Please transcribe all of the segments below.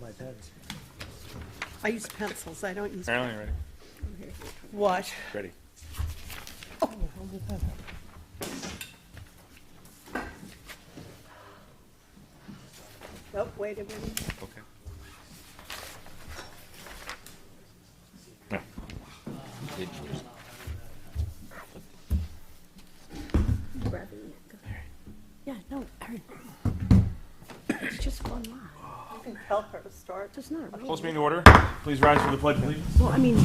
my pens. I use pencils, I don't use. Apparently, ready. What? Ready. Oh, wait a minute. Okay. No. Grabbing it. Yeah, no, Erin. It's just one line. You can tell her to start. It's not Close really. meeting to order. Please rise for the pledge of allegiance. Well, I mean,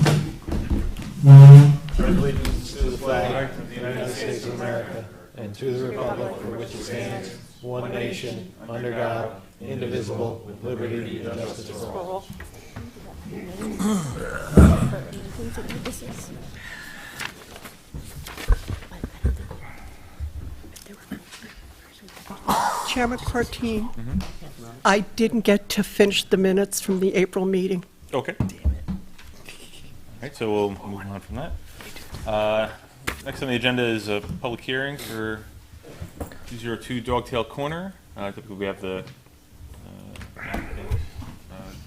Allegiance to the flag of the United States of America and to the republic for which it stands, one nation, under God, indivisible, with liberty and justice for all. this is. Chairman Cortine, I didn't get to finish the minutes from the April meeting. Okay. All right, so we'll move on from that. Next on the agenda is a public hearing for 202 Dogtail Corner. Typically, we have the applicant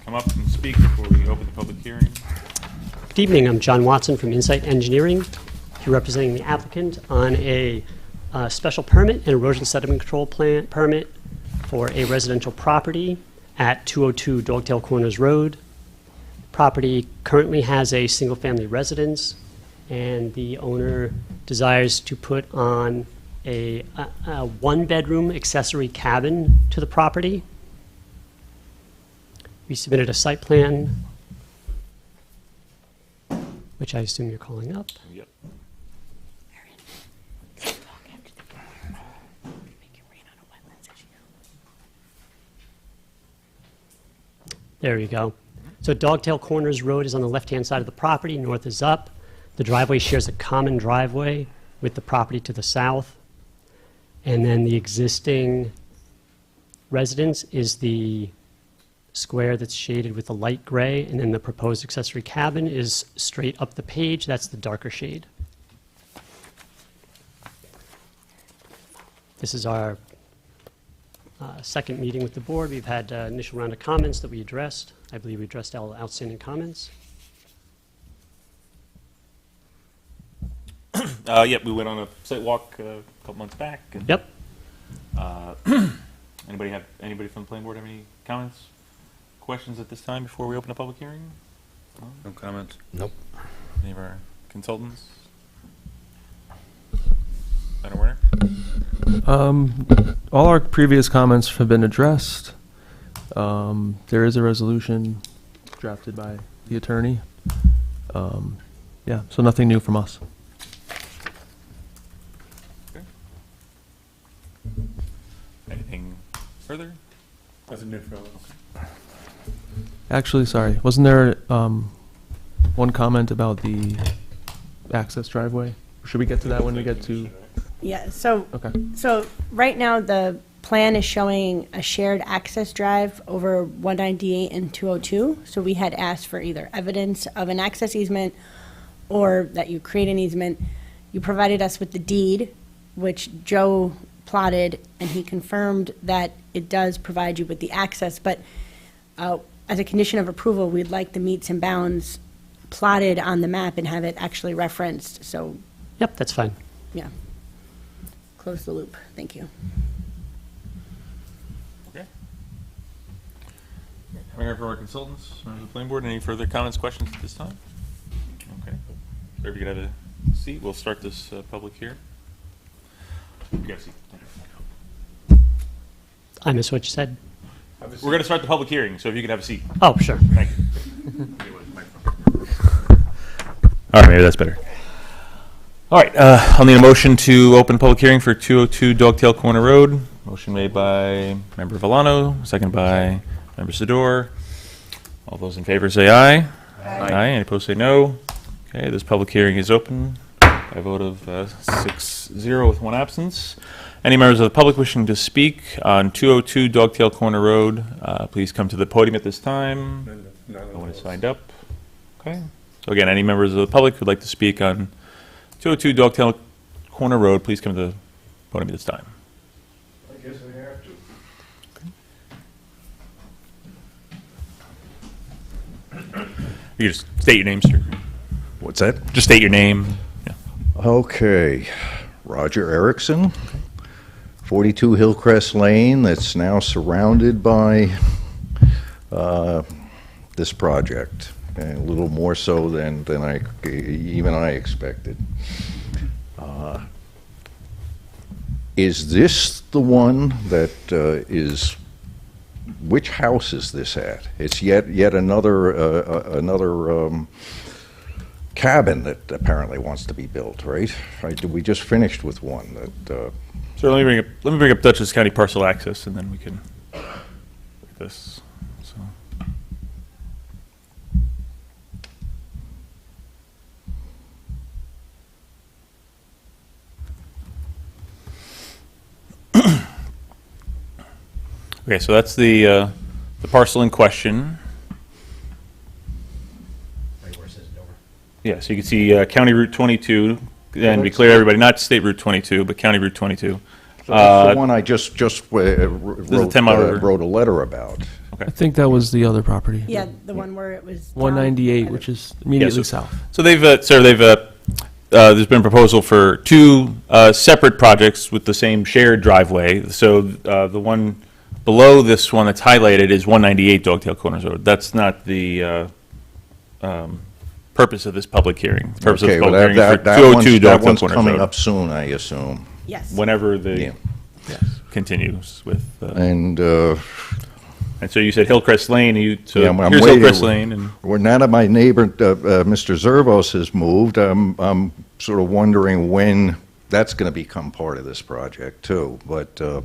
come up and speak before we open the public hearing. Good evening, I'm John Watson from Insight Engineering, here representing the applicant on a special permit and erosion sediment control permit for a residential property at 202 Dogtail Corners Road. Property currently has a single-family residence, and the owner desires to put on a one-bedroom accessory cabin to the property. We submitted a site plan, which I assume you're calling up. Yep. There you go. So Dogtail Corners Road is on the left-hand side of the property, north is up. The driveway shares a common driveway with the property to the south. And then the existing residence is the square that's shaded with the light gray, and then the proposed accessory cabin is straight up the page, that's the darker shade. This is our second meeting with the board. We've had initial round of comments that we addressed. I believe we addressed all outstanding comments. Yep, we went on a site walk a couple months back. And, Yep. Anybody from the planning board have any comments, questions at this time before we open the public hearing? No comments. Nope. Any of our consultants? Senator Werner? All our previous comments have been addressed. There is a resolution drafted by the attorney. Yeah, so nothing new from us. Anything further? Nothing new from Actually, sorry, wasn't there one comment about the access driveway? Should we get to that when we get to? yeah, so, Okay. so right now the plan is showing a shared access drive over 198 and 202. So we had asked for either evidence of an access easement or that you create an easement. You provided us with the deed, which Joe plotted, and he confirmed that it does provide you with the access, but as a condition of approval, we'd like the meets and bounds plotted on the map and have it actually referenced, so, Yep, that's fine. yeah. Close the loop, thank you. Okay. Mayor, for our consultants, members of the planning board, any further comments, questions at this time? Okay. So if you could have a seat, we'll start this public hearing. You got a seat. I missed what you said. We're going to start the public hearing, so if you could have a seat. Oh, sure. Thank you. All right, maybe that's better. All right, I'll need a motion to open public hearing for 202 Dogtail Corner Road. Motion made by Member Villano, second by Member Sador. All those in favor say aye. Aye. Any opposed say no. Okay, this public hearing is open by a vote of 6-0 with one absence. Any members of the public wishing to speak on 202 Dogtail Corner Road, please come to the podium at this time. No one is signed up. Okay. So again, any members of the public who'd like to speak on 202 Dogtail Corner Road, please come to the podium at this time. I guess I have to. You just state your name, sir. What's that? Just state your name. Yeah. Okay, Roger Erickson, 42 Hillcrest Lane, that's now surrounded by this project, and a little more so than even I expected. Is this the one that is? Which house is this at? It's yet another cabin that apparently wants to be built, right? We just finished with one that. So let me bring up Dutchess County parcel access, and then we can look at this. So. Okay, so that's the parcel in question. Yeah, so you can see County Route 22, and to be clear, everybody, not State Route 22, but County Route 22. So that's the one I just wrote a letter about. I think that was the other property. Yeah, the one where it was. down 198, by the- which is immediately so- south. So there's been a proposal for two separate projects with the same shared driveway. So the one below this one that's highlighted is 198 Dogtail Corners Road. That's not the purpose of this public hearing. The purpose of Okay, this well, public hearing is for 202 that Dogtail one's Corners coming Road. up soon, I assume. Yes. Whenever the Yeah. continues with. And And so you said Hillcrest Lane. So Yeah, I'm here's waiting. Hillcrest Lane, and now that my neighbor, Mr. Zervos, has moved, I'm sort of wondering when that's going to become part of this project too. But I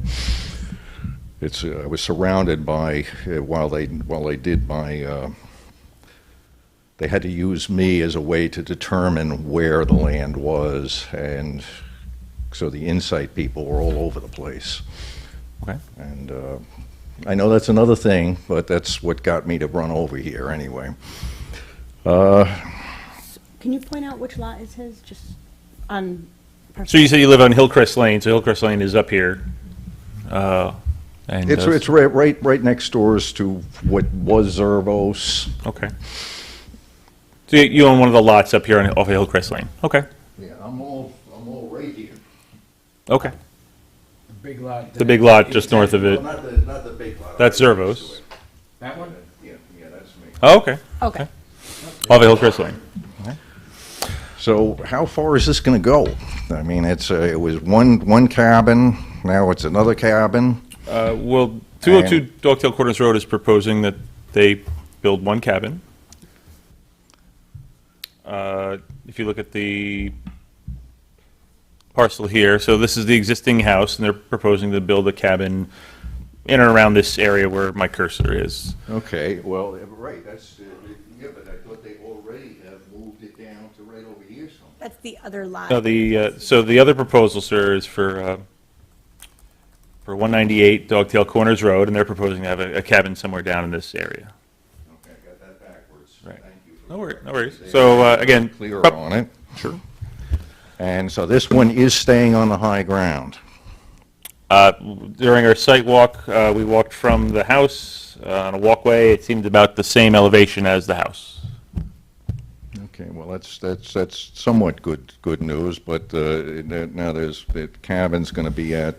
was surrounded by while they did my. They had to use me as a way to determine where the land was, and so the Insight people were all over the place. okay. And I know that's another thing, but that's what got me to run over here anyway. Can you point out which lot is his, just on? So you say you live on Hillcrest Lane. So Hillcrest Lane is up here. And It's right next doors to what was Zervos. okay. So you own one of the lots up here off of Hillcrest Lane. Okay. Yeah, I'm all right here. Okay. Big lot. The big lot just north of it. Not the big lot. That's Zervos. That one? Yeah, that's me. Oh, okay. Okay. Off of Hillcrest Lane. So how far is this going to go? I mean, it was one cabin, now it's another cabin. Well, 202 Dogtail Corners Road is proposing that they build one cabin. If you look at the parcel here, so this is the existing house, and they're proposing to build a cabin in and around this area where my cursor is. Okay, well, right, that's, yeah, but I thought they already have moved it down to right over here somewhere. That's the other lot. No, so the other proposal, sir, is for 198 Dogtail Corners Road, and they're proposing to have a cabin somewhere down in this area. Okay, I got that backwards. Right. Thank you. No worries. So again, Clear on it. Sure. And so this one is staying on the high ground. During our site walk, we walked from the house on a walkway. It seemed about the same elevation as the house. Okay, well, that's somewhat good news, but now the cabin's going to be at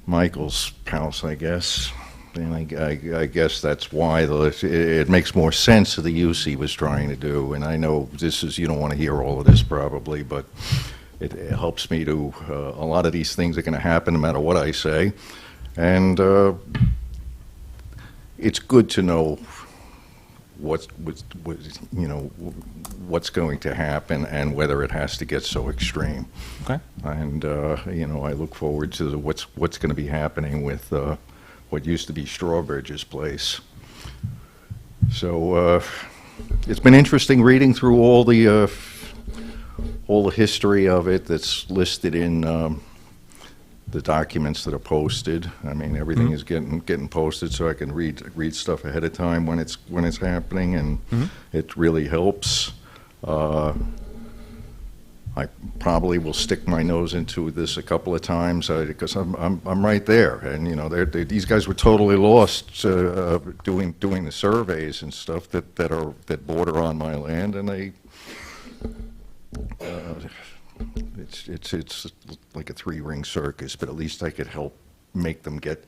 Michael's house, I guess. And I guess that's why it makes more sense of the use he was trying to do. And I know you don't want to hear all of this probably, but it helps me to, a lot of these things are going to happen no matter what I say. And it's good to know what's going to happen and whether it has to get so extreme. Okay. And I look forward to what's going to be happening with what used to be Strawbridge's place. So it's been interesting reading through all the history of it that's listed in the documents that are posted. I mean, everything is getting posted, so I can read stuff ahead of time when it's happening, and it really helps. I probably will stick my nose into this a couple of times because I'm right there, and you know these guys were totally lost doing the surveys and stuff that border on my land, and they it's like a three-ring circus, but at least I could help make them get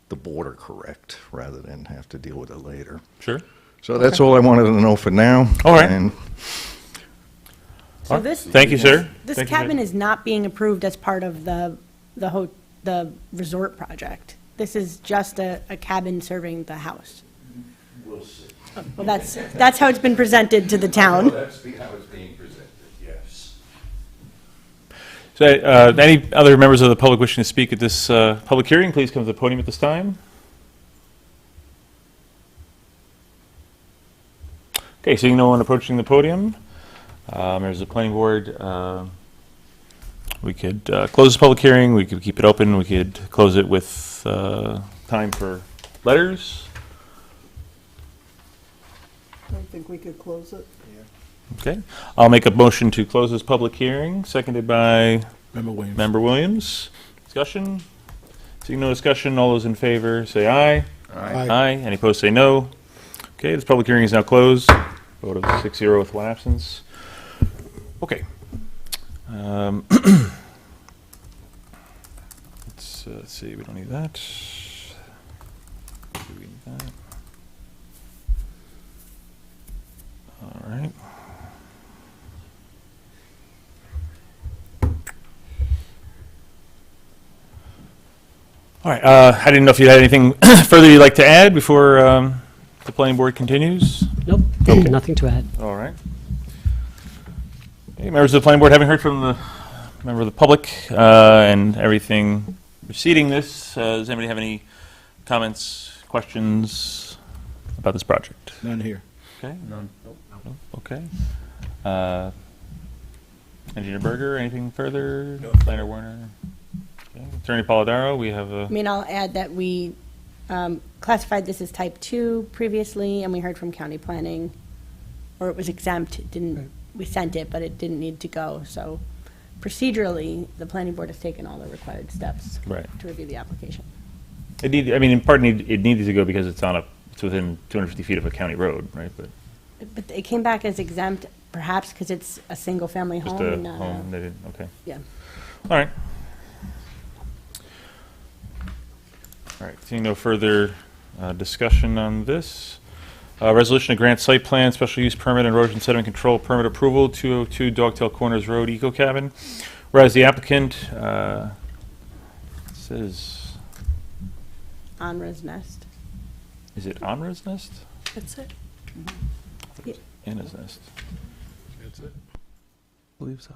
the border correct rather than have to deal with it later. Sure. So that's all I wanted to know for now. All right. And So this. Thank you, sir. This Thank you, cabin ma'am. is not being approved as part of the resort project. This is just a cabin serving the house. we'll see. Well, that's how it's been presented to the town. That's how it's being presented, yes. So, any other members of the public wishing to speak at this public hearing, please come to the podium at this time. Okay, seeing no one approaching the podium, members of the planning board, we could close this public hearing, we could keep it open, we could close it with time for letters. I don't think we could close it. Okay, I'll make a motion to close this public hearing, seconded by Member Williams. Member Williams. Discussion? Seeing no discussion, all those in favor say aye. Aye. Any opposed say no. Okay, this public hearing is now closed. Vote of 6-0 with one absence. Okay. Let's see, we don't need that. Do we need that? All right. All right, I didn't know if you had anything further you'd like to add before the planning board continues? Nope, nothing to add. All right. Okay, members of the planning board, having heard from the member of the public and everything preceding this, does anybody have any comments, questions about this project? None here. Okay. None. Okay. Engineer Berger, anything further? No. Planner Werner? Okay. Attorney Polidoro, we have I a... mean, I'll add that we classified this as type 2 previously, and we heard from county planning, or it was exempt. It didn't, we sent it, but it didn't need to go. So procedurally, the planning board has taken all the required steps Right. to review the application. It need, I mean, in part, it needed to go because it's within 250 feet of a county road, right? But But it came back as exempt, perhaps because it's a single-family just home a and not home, they didn't, okay. yeah. All right. All right, seeing no further discussion on this. Resolution to grant site plan, special use permit, and erosion sediment control permit approval, 202 Dogtail Corners Road, Eco Cabin. Whereas the applicant says, Onra's Nest. is it Onra's Nest? That's it. Anna's Nest. That's it. I believe so.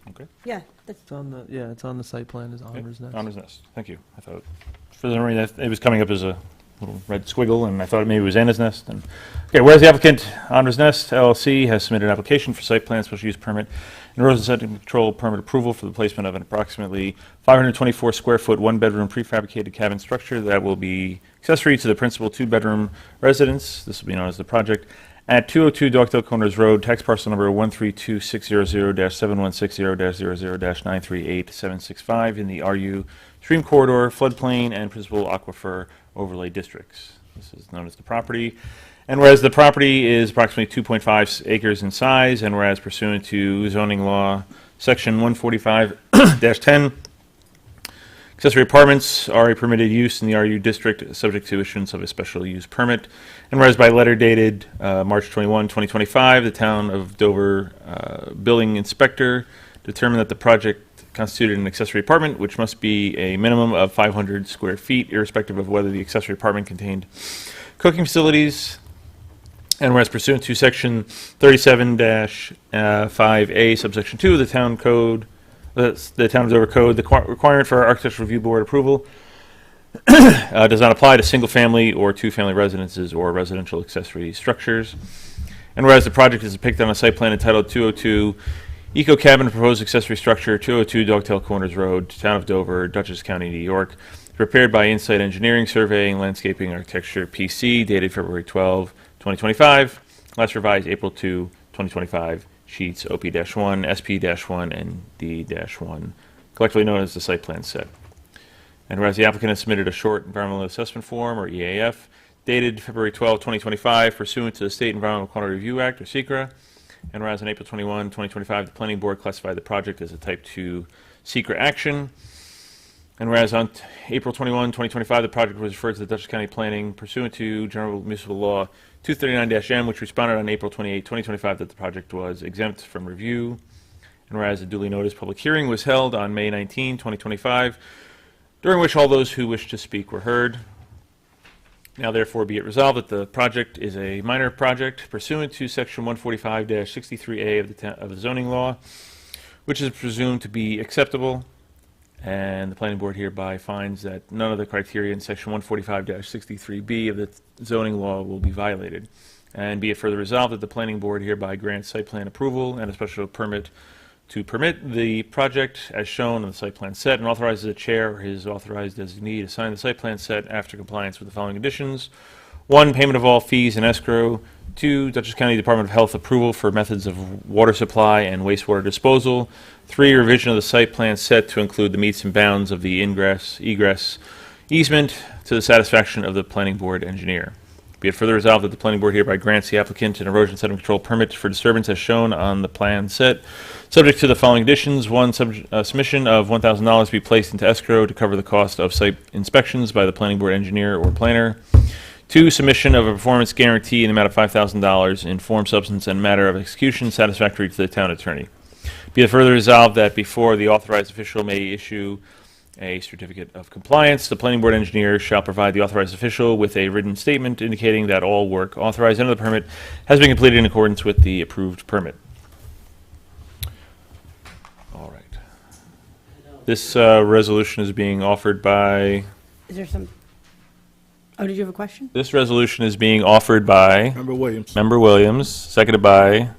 Okay. Yeah, that's It's on the, yeah, it's on the site plan as Honor's Nest. Honor's Nest. Thank you. I thought for some reason it was coming up as a little red squiggle, and I thought maybe it was Anna's Nest. And okay, whereas the applicant, Honor's Nest LLC, has submitted an application for site plan, special use permit, and erosion sediment control permit approval for the placement of an approximately 524 square foot, one-bedroom prefabricated cabin structure that will be accessory to the principal two-bedroom residence. This will be known as the project. At 202 Dogtail Corners Road, tax parcel number 132600-7160-00-938-765 in the RU Stream Corridor, Floodplain, and Principal Aquifer Overlay Districts. This is known as the property. And whereas the property is approximately 2.5 acres in size, and whereas pursuant to zoning law, section 145-10, accessory apartments are a permitted use in the RU district, subject to issuance of a special use permit. And whereas by letter dated March 21, 2025, the Town of Dover building inspector determined that the project constituted an accessory apartment, which must be a minimum of 500 square feet, irrespective of whether the accessory apartment contained cooking facilities. And whereas pursuant to section 37-5A, subsection 2 of the Town Code, the Town of Dover Code, the requirement for Architectural Review Board approval does not apply to single-family or two-family residences or residential accessory structures. And whereas the project is depicted on a site plan entitled 202 Eco Cabin, proposed accessory structure, 202 Dogtail Corners Road, Town of Dover, Dutchess County, New York, prepared by Insight Engineering, Surveying, Landscaping, Architecture, PC, dated February 12, 2025, last revised April 2, 2025, sheets OP-1, SP-1, and D-1, collectively known as the site plan set. And whereas the applicant has submitted a short environmental assessment form, or EAF, dated February 12, 2025, pursuant to the State Environmental Quality Review Act, or SECRA, and whereas on April 21, 2025, the planning board classified the project as a type 2 SECRA action, and whereas on April 21, 2025, the project was referred to the Dutchess County Planning pursuant to General Municipal Law 239-M, which responded on April 28, 2025, that the project was exempt from review, and whereas a duly noticed public hearing was held on May 19, 2025, during which all those who wished to speak were heard. Now therefore be it resolved that the project is a minor project pursuant to section 145-63A of the zoning law, which is presumed to be acceptable, and the planning board hereby finds that none of the criteria in section 145-63B of the zoning law will be violated. And be it further resolved that the planning board hereby grants site plan approval and a special permit to permit the project as shown on the site plan set, and authorizes the chair or his authorized designee to sign the site plan set after compliance with the following conditions. 1, payment of all fees in escrow. 2, Dutchess County Department of Health approval for methods of water supply and wastewater disposal. 3, revision of the site plan set to include the metes and bounds of the egress easement to the satisfaction of the planning board engineer. Be it further resolved that the planning board hereby grants the applicant an erosion sediment control permit for disturbance as shown on the plan set, subject to the following conditions. 1, submission of $1,000 be placed into escrow to cover the cost of site inspections by the planning board engineer or planner. 2, submission of a performance guarantee in the amount of $5,000 in form, substance, and matter of execution satisfactory to the town attorney. Be it further resolved that before the authorized official may issue a certificate of compliance, the planning board engineer shall provide the authorized official with a written statement indicating that all work authorized under the permit has been completed in accordance with the approved permit. All right. This resolution is being offered by... Is there some, oh, did you have a question? This resolution is being offered by Member Williams. Member Williams, seconded by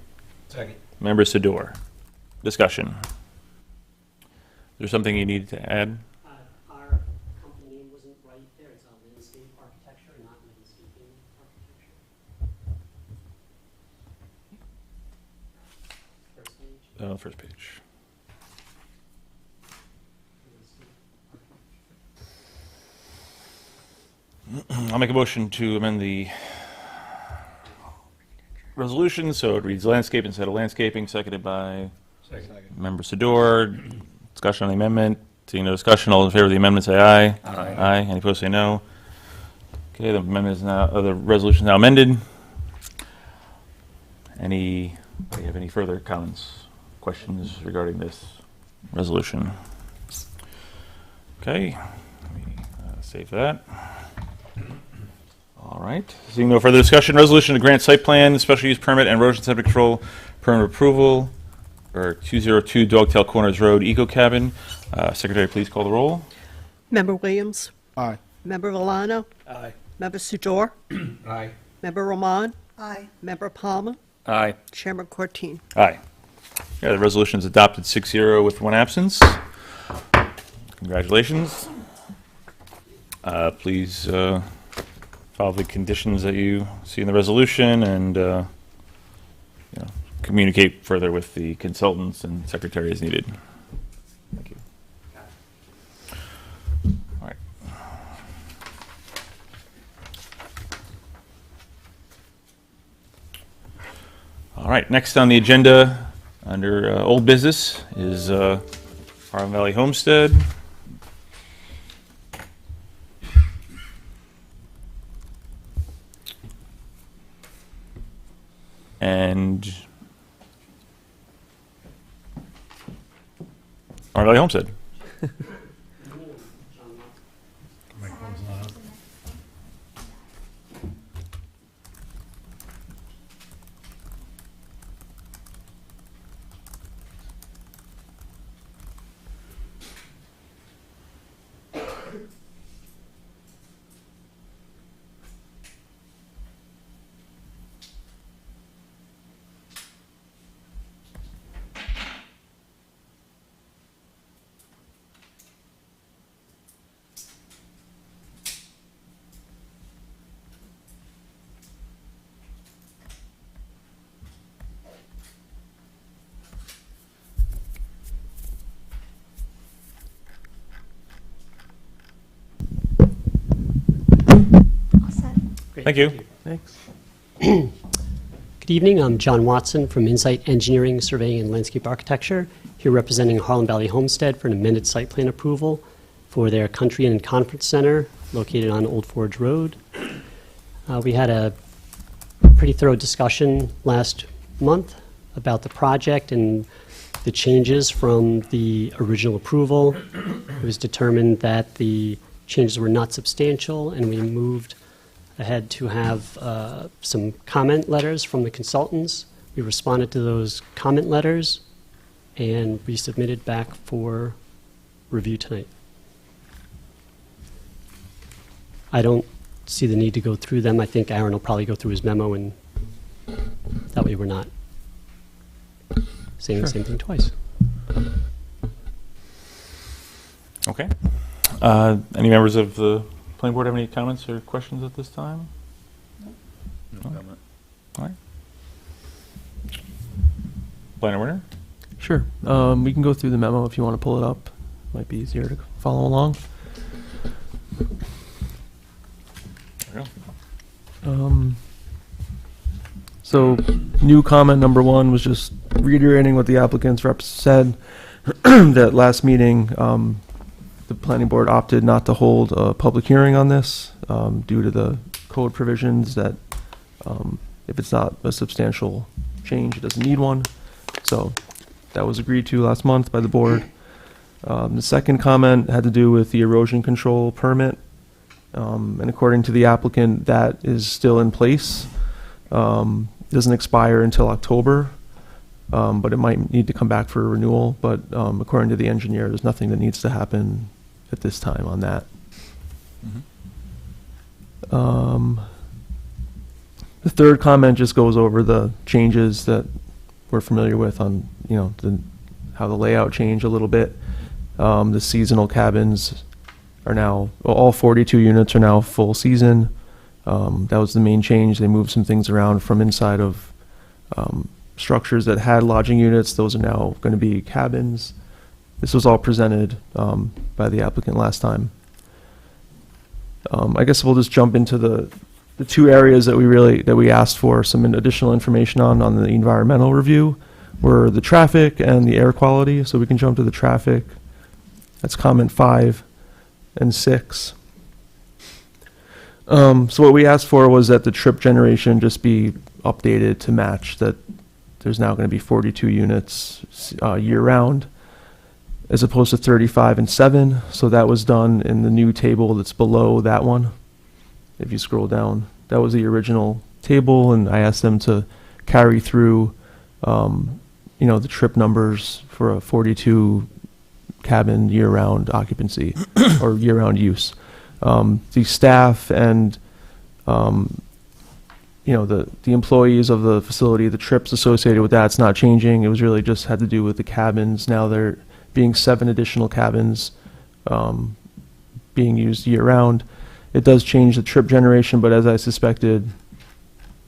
Second. Member Sador. Discussion. Is there something you need to add? Our company name wasn't right there. It's landscape architecture, not landscaping architecture. First page. First page. I'll make a motion to amend the resolution so it reads landscape instead of landscaping, seconded by Member Sador. Discussion on the amendment. Seeing no discussion, all in favor of the amendment say aye. Aye. Any opposed say no. Okay, the amendment is now, the resolution is now amended. Do you have any further comments, questions regarding this resolution? Okay, let me save that. All right, seeing no further discussion, resolution to grant site plan, special use permit, and erosion sediment control permit approval for 202 Dogtail Corners Road Eco Cabin. Secretary, please call the roll. Member Williams? Aye. Member Valano? Aye. Member Sudor? Aye. Member Roman? Aye. Member Palmer? Aye. Chairman Courtine. Aye. Yeah, the resolution is adopted 6-0 with 1 absence. Congratulations. Please follow the conditions that you see in the resolution and communicate further with the consultants and secretary as needed. Thank you. All right. All right, next on the agenda under old business is Harlem Valley Homestead. And Harlem Valley Homestead. Thank you. Thanks. Good evening. I'm John Watson from Insight Engineering, Surveying, and Landscape Architecture, here representing Harlem Valley Homestead for an amended site plan approval for their Country Inn and Conference Center located on Old Forge Road. We had a pretty thorough discussion last month about the project and the changes from the original approval. It was determined that the changes were not substantial, and we moved ahead to have some comment letters from the consultants. We responded to those comment letters and resubmitted back for review tonight. I don't see the need to go through them. I think Aaron will probably go through his memo, and that way we're not saying the same thing twice. Okay. Any members of the planning board have any comments or questions at this time? No No. comment. All right. Planner Werner? Sure. We can go through the memo if you want to pull it up. Might be easier to follow along. There we go. So, new comment number one was just reiterating what the applicant's rep said. That last meeting, the planning board opted not to hold a public hearing on this due to the code provisions that if it's not a substantial change, it doesn't need one. So that was agreed to last month by the board. The second comment had to do with the erosion control permit. And according to the applicant, that is still in place. Doesn't expire until October, but it might need to come back for renewal. But according to the engineer, there's nothing that needs to happen at this time on that. The third comment just goes over the changes that we're familiar with on, how the layout changed a little bit. The seasonal cabins are now, all 42 units are now full season. That was the main change. They moved some things around from inside of structures that had lodging units. Those are now going to be cabins. This was all presented by the applicant last time. I guess we'll just jump into the two areas that we asked for some additional information on the environmental review were the traffic and the air quality. So we can jump to the traffic. That's comment 5 and 6. So what we asked for was that the trip generation just be updated to match that there's now going to be 42 units year-round as opposed to 35 and 7. So that was done in the new table that's below that one. If you scroll down, that was the original table, and I asked them to carry through, the trip numbers for a 42 cabin year-round occupancy or year-round use. The staff and the employees of the facility, the trips associated with that's not changing. It was really just had to do with the cabins. Now there being 7 additional cabins being used year-round. It does change the trip generation, but as I suspected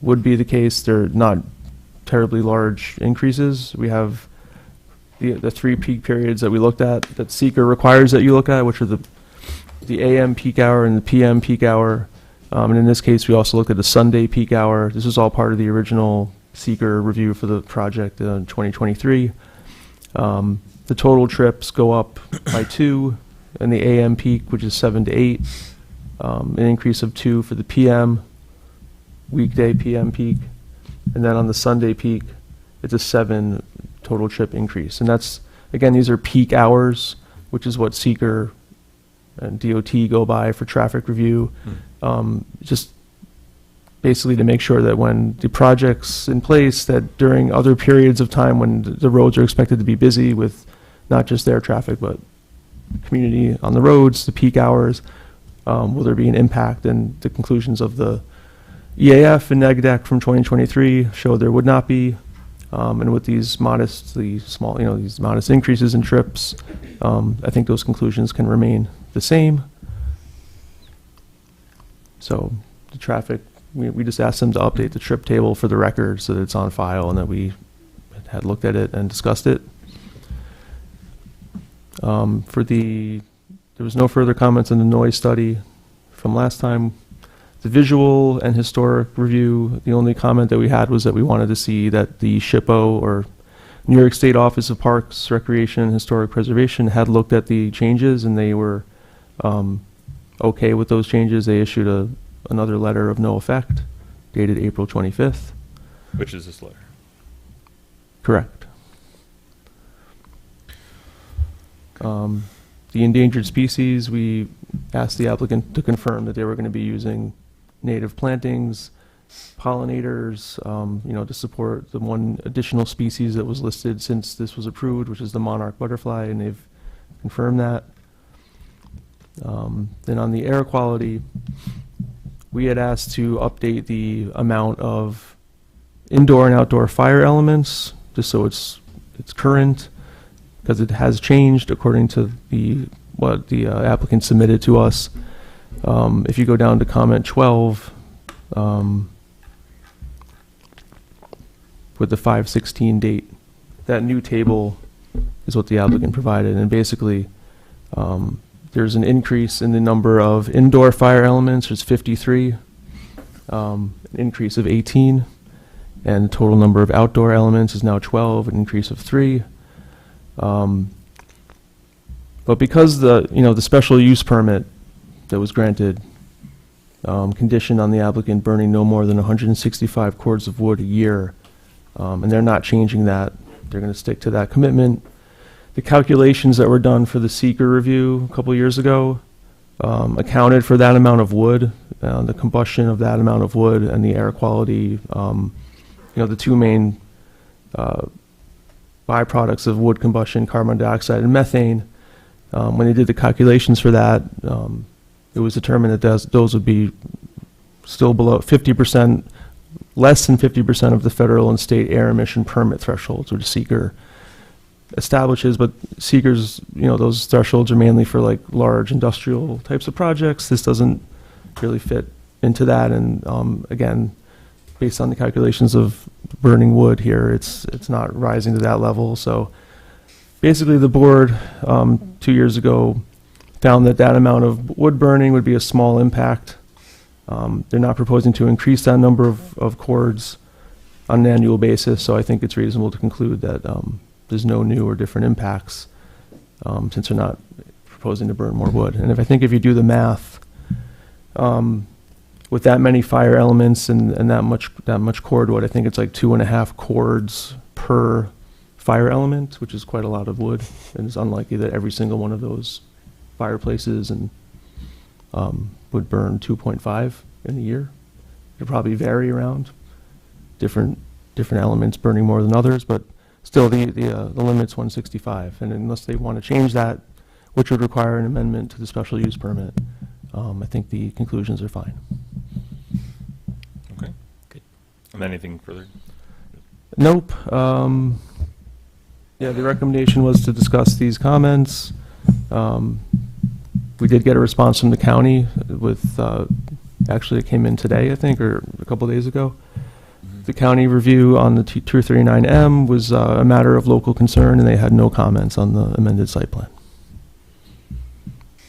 would be the case, they're not terribly large increases. We have the 3 peak periods that we looked at that Seeker requires that you look at, which are the AM peak hour and the PM peak hour. And in this case, we also looked at the Sunday peak hour. This is all part of the original Seeker review for the project in 2023. The total trips go up by 2, and the AM peak, which is 7 to 8, an increase of 2 for the PM, weekday PM peak. And then on the Sunday peak, it's a 7 total trip increase. And that's, again, these are peak hours, which is what Seeker and DOT go by for traffic review. Just basically to make sure that when the project's in place, that during other periods of time when the roads are expected to be busy with not just their traffic, but community on the roads, the peak hours, will there be an impact? And the conclusions of the EAF and NEGDEC from 2023 showed there would not be. And with these modest increases in trips, I think those conclusions can remain the same. So the traffic, we just asked them to update the trip table for the record so that it's on file and that we had looked at it and discussed it. There was no further comments on the noise study from last time. The visual and historic review, the only comment that we had was that we wanted to see that the SHPO, or New York State Office of Parks, Recreation, and Historic Preservation, had looked at the changes, and they were okay with those changes. They issued another letter of no effect, dated April 25th. Which is this letter? Correct. The endangered species, we asked the applicant to confirm that they were going to be using native plantings, pollinators, to support the one additional species that was listed since this was approved, which is the monarch butterfly, and they've confirmed that. Then on the air quality, we had asked to update the amount of indoor and outdoor fire elements, just so it's current, because it has changed according to what the applicant submitted to us. If you go down to comment 12, with the 5/16 date, that new table is what the applicant provided, and basically there's an increase in the number of indoor fire elements. There's 53, an increase of 18, and the total number of outdoor elements is now 12, an increase of 3. But because the special use permit that was granted conditioned on the applicant burning no more than 165 cords of wood a year, and they're not changing that, they're going to stick to that commitment. The calculations that were done for the seeker review a couple years ago accounted for that amount of wood, the combustion of that amount of wood, and the air quality. The two main byproducts of wood combustion, carbon dioxide and methane. When they did the calculations for that, it was determined that those would be still below 50%, less than 50% of the federal and state air emission permit thresholds, which seeker establishes. But seekers, those thresholds are mainly for like large industrial types of projects. This doesn't really fit into that. And again, based on the calculations of burning wood here, it's not rising to that level. So basically the board 2 years ago found that amount of wood burning would be a small impact. They're not proposing to increase that number of cords on an annual basis, so I think it's reasonable to conclude that there's no new or different impacts since they're not proposing to burn more wood. And if you do the math, with that many fire elements and that much cord wood, I think it's like 2.5 cords per fire element, which is quite a lot of wood, and it's unlikely that every single one of those fireplaces would burn 2.5 in a year. It'd probably vary around different elements burning more than others, but still the limit's 165, and unless they want to change that, which would require an amendment to the special use permit, I think the conclusions are fine. Okay. Good. And anything further? Nope. Yeah, the recommendation was to discuss these comments. We did get a response from the county with, actually it came in today, I think, or a couple days ago. The county review on the 239M was a matter of local concern, and they had no comments on the amended site plan.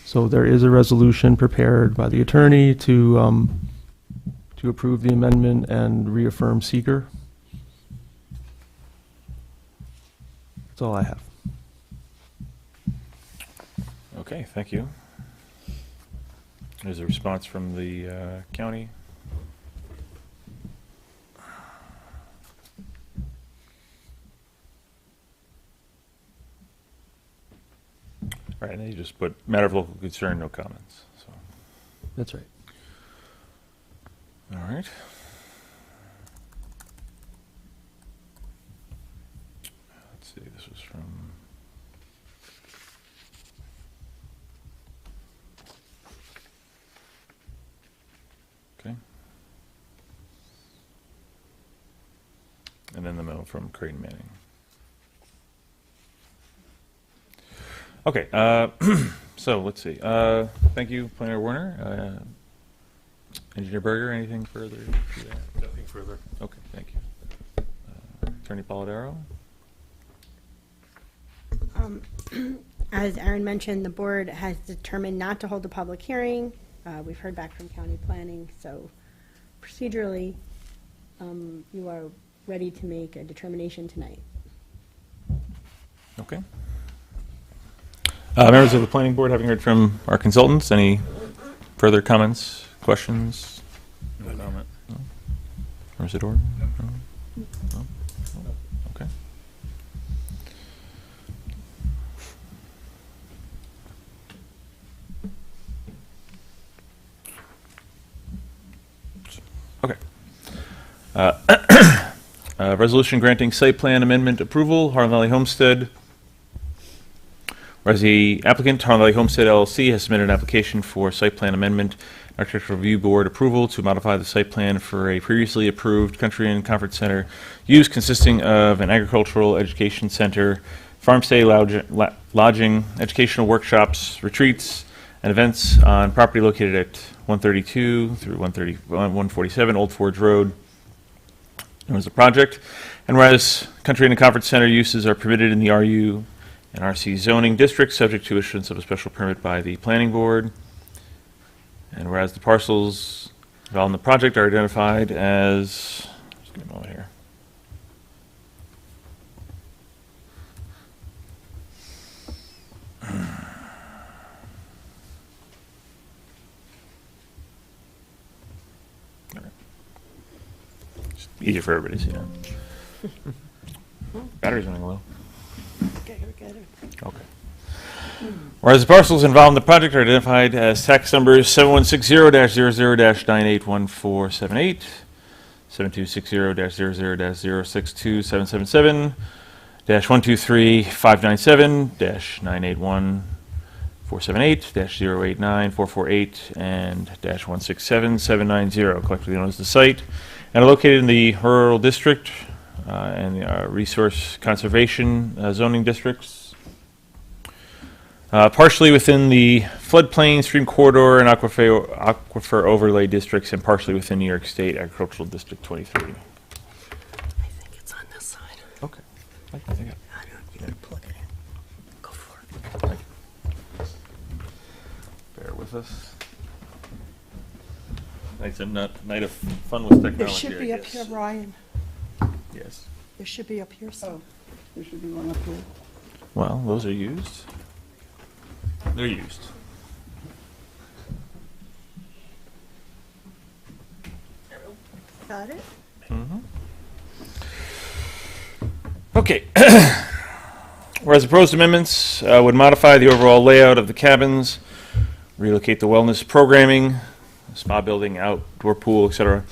So there is a resolution prepared by the attorney to approve the amendment and reaffirm seeker. That's all I have. Okay, thank you. There's a response from the county. All right, and you just put matter of local concern, no comments. So, That's right. all right. Let's see, this was from. Okay. And then the memo from Crane Manning. Okay, so let's see. Thank you, Planner Warner. Engineer Berger, anything further? Nothing further. Okay, thank you. Attorney Polidoro? As Aaron mentioned, the board has determined not to hold a public hearing We've heard back from county planning, so procedurally, you are ready to make a determination tonight. Okay. Members of the planning board, having heard from our consultants, any further comments, questions? No comment. Or is it or? No? No? Okay. Okay. Resolution granting site plan amendment approval, Harlem Valley Homestead. Whereas the applicant, Harlem Valley Homestead LLC, has submitted an application for site plan amendment, architectural review board approval to modify the site plan for a previously approved country and conference center use consisting of an agricultural education center, farm stay lodging, educational workshops, retreats, and events on property located at 132 through 147 Old Forge Road, known as the project. And whereas country and conference center uses are permitted in the RU and RC zoning districts, subject to issuance of a special permit by the planning board. And whereas the parcels involved in the project are identified as, just give me a moment here. Just easier for everybody to see now. Battery's running low. Okay. Whereas the parcels involved in the project are identified as tax numbers 7160-00-981478, 7260-00-062777, -123-597-981-478-089-448, and -167-790, collectively known as the site, and are located in the rural district and the resource conservation zoning districts. Partially within the floodplain, stream corridor, and aquifer overlay districts, and partially within New York State Agricultural District 23. I think it's on this side. Okay. I don't, you gotta plug it in. Go for it. Bear with us. Night of fun with technology. There should be I up guess. here, Ryan. Yes. There should be up here, so. There should be one up here. Well, those are used. They're used. Got it? Okay. Whereas the proposed amendments would modify the overall layout of the cabins, relocate the wellness programming, spa building, outdoor pool, etc.,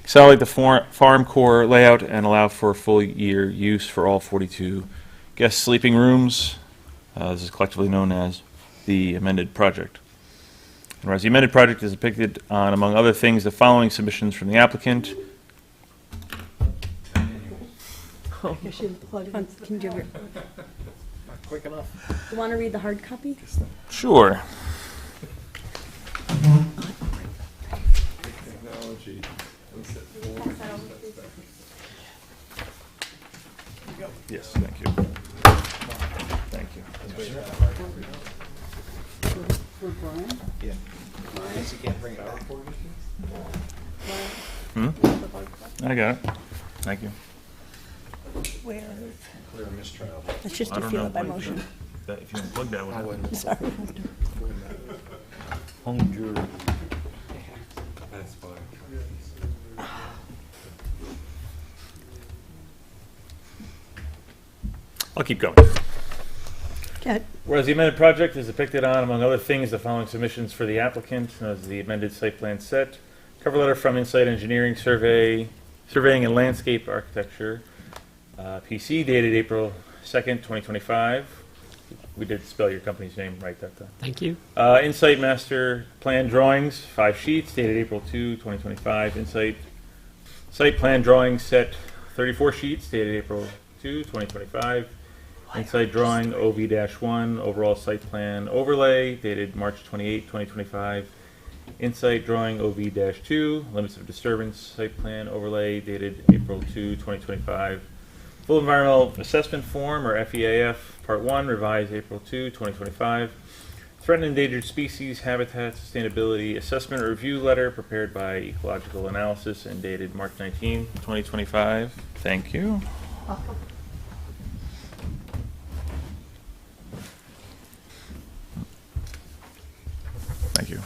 consolidate the farm core layout, and allow for full year use for all 42 guest sleeping rooms. This is collectively known as the amended project. And whereas the amended project is depicted on, among other things, the following submissions from the applicant. You should plug it in. Can you do it? Quick enough. You want to read the hard copy? Sure. Yes, thank you. Thank you. For Brian? Yeah. Guess you can't bring it back for me? I got it. Thank you. Where? Clear mistrial. That's just I to don't feel know it by if you- motion. If you unplug that one. Sorry. Hung jury. That's fine. I'll keep going. Good. Whereas the amended project is depicted on, among other things, the following submissions for the applicant, known as the amended site plan set, cover letter from Insight Engineering Surveying and Landscape Architecture, PC, dated April 2nd, 2025. We did spell your company's name right that time. Thank you. Insight Master Plan Drawings, 5 sheets, dated April 2, 2025. Insight Site Plan Drawings Set, 34 sheets, dated April 2, 2025. Insight Drawing OV-1, Overall Site Plan Overlay, dated March 28, 2025. Insight Drawing OV-2, Limits of Disturbance Site Plan Overlay, dated April 2, 2025. Full Environmental Assessment Form, or FEAF, Part 1, revised April 2, 2025. Threatened Endangered Species Habitat Sustainability Assessment Review Letter prepared by Ecological Analysis and dated March 19, 2025. Thank you. Thank you.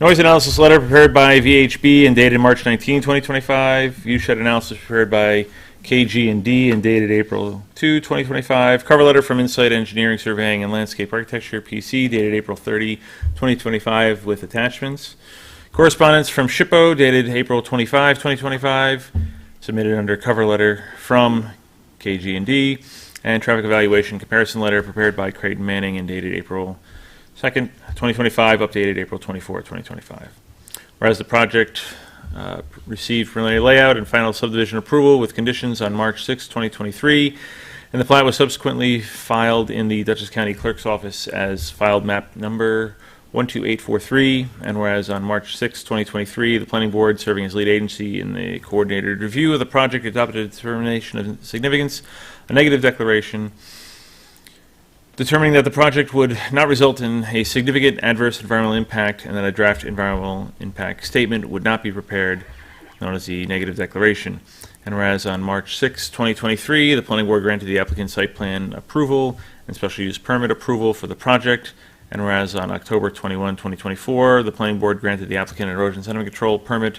Noise analysis letter prepared by VHB and dated March 19, 2025. Viewshed analysis prepared by KG&D and dated April 2, 2025. Cover letter from Insight Engineering, Surveying, and Landscape Architecture, PC, dated April 30, 2025, with attachments. Correspondence from SHPO, dated April 25, 2025, submitted under cover letter from KG&D. And traffic evaluation comparison letter prepared by Creighton Manning and dated April 2nd, 2025, updated April 24, 2025. Whereas the project received preliminary layout and final subdivision approval with conditions on March 6, 2023, and the plat was subsequently filed in the Dutchess County Clerk's Office as filed map number 12843, and whereas on March 6, 2023, the Planning Board, serving as lead agency in the coordinated review of the project, adopted a determination of significance, a negative declaration, determining that the project would not result in a significant adverse environmental impact and that a draft environmental impact statement would not be prepared, known as the negative declaration. And whereas on March 6, 2023, the Planning Board granted the applicant site plan approval and special use permit approval for the project, and whereas on October 21, 2024, the Planning Board granted the applicant erosion sediment control permit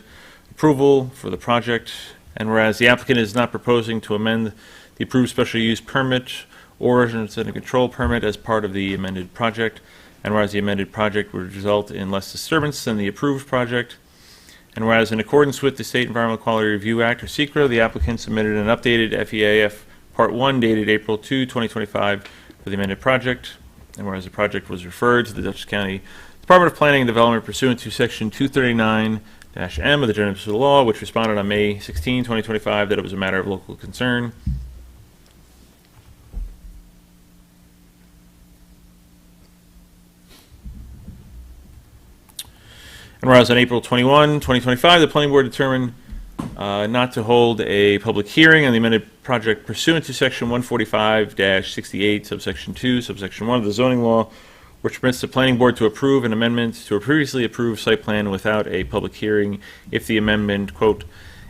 approval for the project, and whereas the applicant is not proposing to amend the approved special use permit or erosion sediment control permit as part of the amended project, and whereas the amended project would result in less disturbance than the approved project, and whereas in accordance with the State Environmental Quality Review Act, or SECRA, the applicant submitted an updated FEAF Part 1 dated April 2, 2025 for the amended project, and whereas the project was referred to the Dutchess County Department of Planning and Development pursuant to Section 239-M of the General Municipal Law, which responded on May 16, 2025 that it was a matter of local concern. And whereas on April 21, 2025, the Planning Board determined not to hold a public hearing on the amended project pursuant to Section 145-68, subsection 2, subsection 1 of the zoning law, which permits the Planning Board to approve an amendment to a previously approved site plan without a public hearing if the amendment, quote,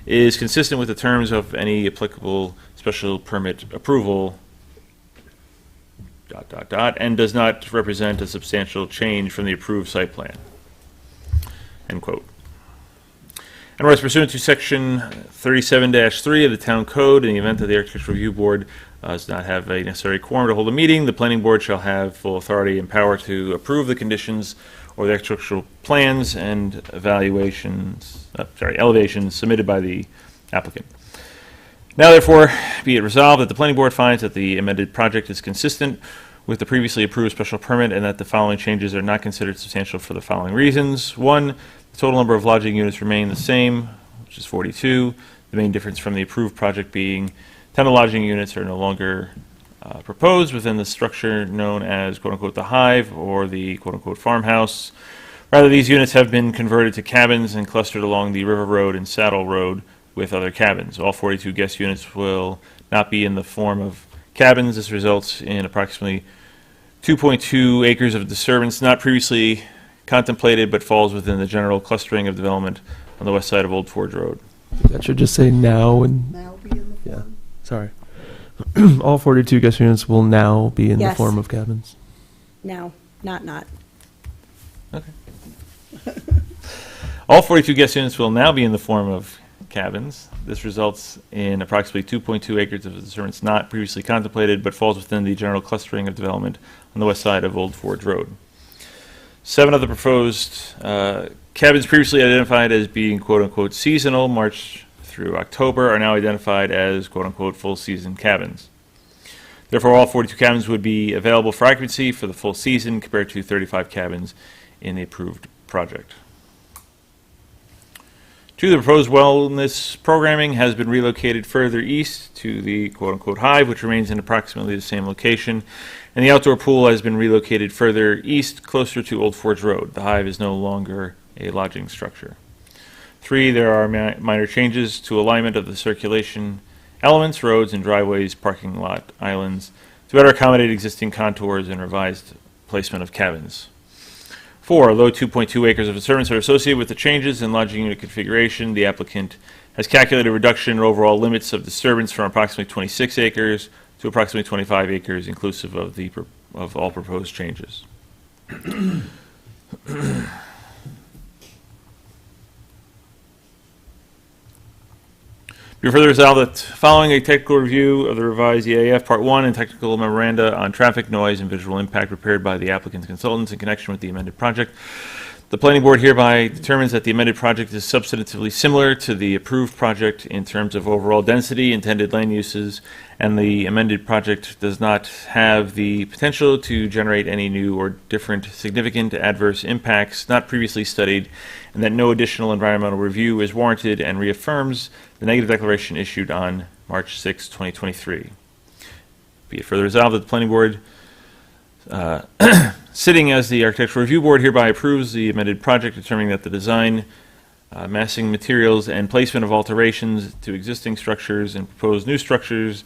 is consistent with the terms of any applicable special permit approval, ... and does not represent a substantial change from the approved site plan. End quote. And whereas pursuant to Section 37-3 of the Town Code, in the event that the Architectural Review Board does not have a necessary quorum to hold a meeting, the Planning Board shall have full authority and power to approve the conditions or the architectural plans and elevations submitted by the applicant. Now, therefore, be it resolved that the Planning Board finds that the amended project is consistent with the previously approved special permit and that the following changes are not considered substantial for the following reasons. 1, the total number of lodging units remain the same, which is 42. The main difference from the approved project being 10 lodging units are no longer proposed within the structure known as quote-unquote the hive or the quote-unquote farmhouse. Rather, these units have been converted to cabins and clustered along the River Road and Saddle Road with other cabins. All 42 guest units will not be in the form of cabins. This results in approximately 2.2 acres of disturbance not previously contemplated but falls within the general clustering of development on the west side of Old Forge Road. That should just say now and, Now be in the yeah, form. sorry. All 42 guest units will now be in the Yes. form of cabins. Now, not. All 42 guest units will now be in the form of cabins. This results in approximately 2.2 acres of disturbance not previously contemplated but falls within the general clustering of development on the west side of Old Forge Road. 7 of the proposed cabins previously identified as being quote-unquote seasonal, March through October, are now identified as quote-unquote full-season cabins. Therefore, all 42 cabins would be available for occupancy for the full season compared to 35 cabins in the approved project. 2, the proposed wellness programming has been relocated further east to the quote-unquote hive, which remains in approximately the same location, and the outdoor pool has been relocated further east, closer to Old Forge Road. The hive is no longer a lodging structure. 3, there are minor changes to alignment of the circulation elements, roads and driveways, parking lot islands, to better accommodate existing contours and revised placement of cabins. 4, low 2.2 acres of disturbance are associated with the changes in lodging unit configuration. The applicant has calculated a reduction in overall limits of disturbance from approximately 26 acres to approximately 25 acres, inclusive of all proposed changes. Be further resolved that following a technical review of the revised EAF Part 1 and technical memoranda on traffic, noise, and visual impact prepared by the applicant's consultants in connection with the amended project, the planning board hereby determines that the amended project is substantively similar to the approved project in terms of overall density, intended land uses, and the amended project does not have the potential to generate any new or different significant adverse impacts not previously studied, and that no additional environmental review is warranted, and reaffirms the negative declaration issued on March 6, 2023. Be it further resolved that the planning board, sitting as the architectural review board, hereby approves the amended project, determining that the design, massing materials, and placement of alterations to existing structures and proposed new structures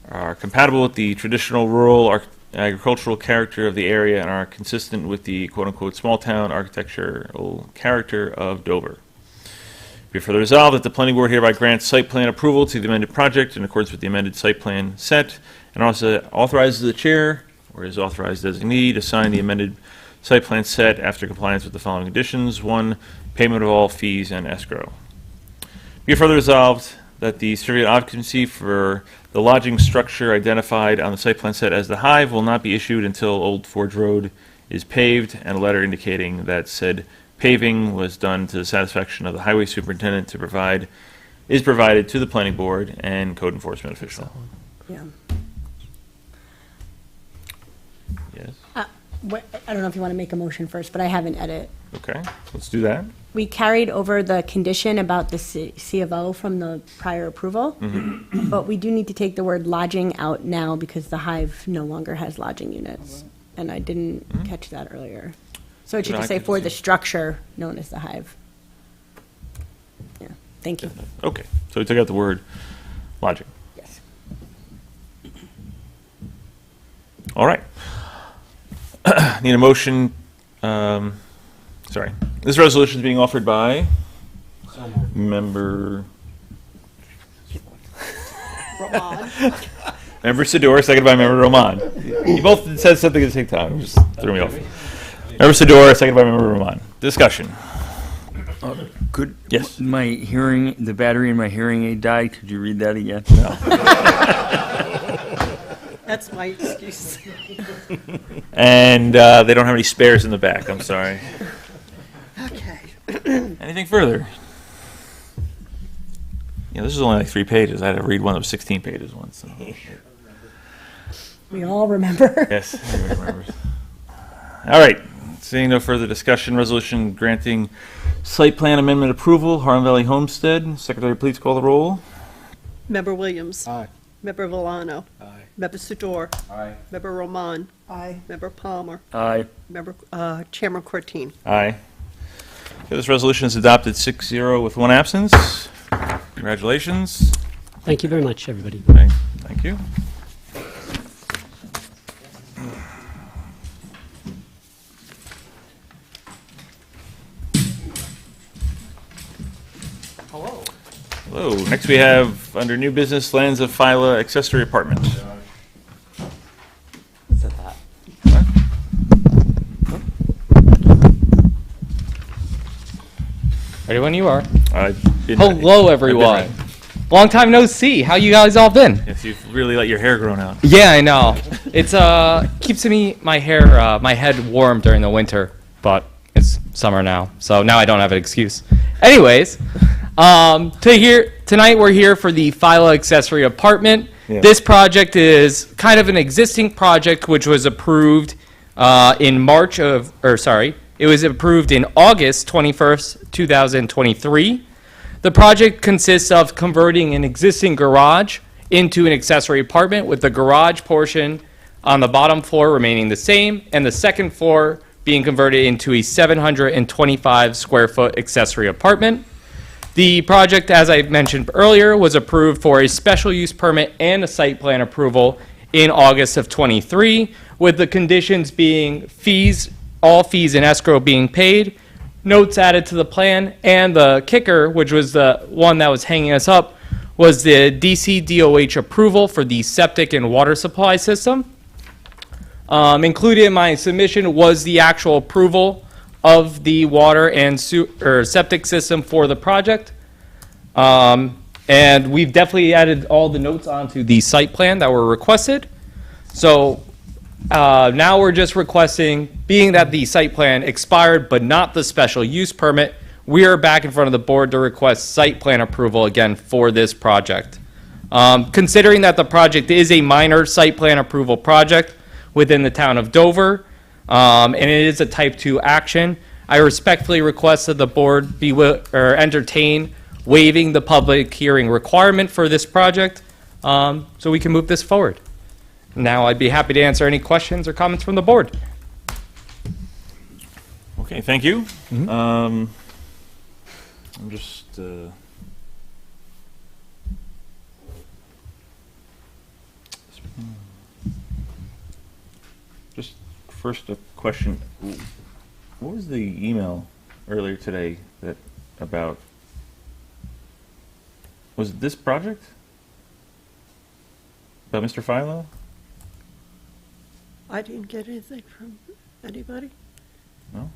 are compatible with the traditional rural agricultural character of the area and are consistent with the quote-unquote small-town architectural character of Dover. Be further resolved that the planning board hereby grants site plan approval to the amended project in accordance with the amended site plan set, and also authorizes the chair or his authorized designee to sign the amended site plan set after compliance with the following conditions. 1, payment of all fees and escrow. Be it further resolved that the certificate of occupancy for the lodging structure identified on the site plan set as the Hive will not be issued until Old Forge Road is paved, and a letter indicating that said paving was done to the satisfaction of the highway superintendent is provided to the planning board and code enforcement official. Yeah. Yes. I don't know if you want to make a motion first, but I have an edit. Okay, let's do that. We carried over the condition about the C of O from the prior approval, but we do need to take the word lodging out now because the Hive no longer has lodging units, and I didn't catch that earlier. So it should Good just say for the occupancy. structure known as the Hive. Yeah, thank you. Okay, so we took out the word lodging. Yes. All right. Need a motion. Sorry. This resolution is being offered by member Member Sador, seconded by member Roman. You both said something at the same time. It just threw me off. Member Sador, seconded by member Roman. Discussion. Could Yes. my hearing, the battery in my hearing aid died? Could you read that again? That's my excuse. And they don't have any spares in the back. I'm sorry. Okay. Anything further? Yeah, this is only like 3 pages. I had to read one that was 16 pages once. So. We all remember. Yes, everybody remembers. All right. Seeing no further discussion, resolution granting site plan amendment approval, Harlem Valley Homestead. Secretary, please call the roll. Member Williams. Aye. Member Villano. Aye. Member Sador. Aye. Member Roman. Aye. Member Palmer. Aye. Member, Chairman Cortine. Aye. Okay, this resolution is adopted 6-0 with 1 absence. Congratulations. Thank you very much, everybody. Okay, thank you. Hello. Next we have, under new business, Lands of Phyla accessory apartment. Ready when you are. I've been Hello, ready. everyone. I've been ready. Long time no see. How you guys all been? Yes, you've really let your hair grown out. Yeah, I know. It's keeps my head warm during the winter, but it's summer now, so now I don't have an excuse. Anyways, tonight we're here for the Phyla accessory apartment. Yeah. This project is kind of an existing project which was approved it was approved in August 21st, 2023. The project consists of converting an existing garage into an accessory apartment, with the garage portion on the bottom floor remaining the same and the second floor being converted into a 725 square foot accessory apartment. The project, as I mentioned earlier, was approved for a special use permit and a site plan approval in August of '23, with the conditions being all fees in escrow being paid, notes added to the plan, and the kicker, which was the one that was hanging us up, was the DCDOH approval for the septic and water supply system. Included in my submission was the actual approval of the water and septic system for the project. And we've definitely added all the notes onto the site plan that were requested. So now we're just requesting, being that the site plan expired but not the special use permit, we are back in front of the board to request site plan approval again for this project. Considering that the project is a minor site plan approval project within the town of Dover, and it is a type 2 action, I respectfully request that the board entertain waiving the public hearing requirement for this project, so we can move this forward. Now I'd be happy to answer any questions or comments from the board. Okay, thank you. I'm just first a question. What was the email earlier today that about? Was it this project? About Mr. Philo? I didn't get anything from anybody. No?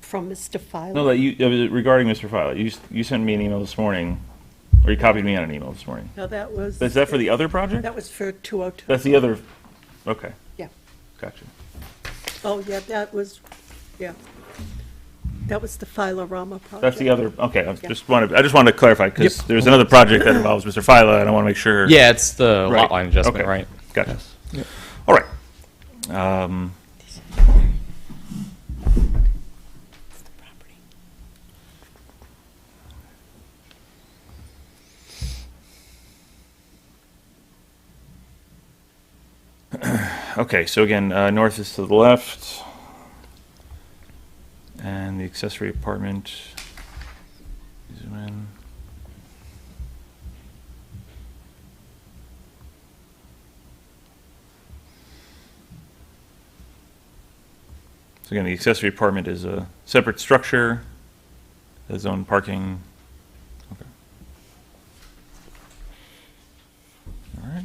From Mr. Philo? No, that you regarding Mr. Philo. You sent me an email this morning, or you copied me on an email this morning. No, that was... Is that for the other project? That was for 202. That's the other. Okay. Yeah. Gotcha. Oh, yeah, that was, yeah. That was the Philo-Rama project. That's the other. Okay. I Yeah. just wanted to clarify because there's another project that involves Mr. Philo, and I want to make sure. Yeah, it's the Right. lot line adjustment, Okay. right? Gotcha. All right. Okay, so again, north is to the left, and the accessory apartment. Zoom in. So again, the accessory apartment is a separate structure, has own parking. Okay. All right.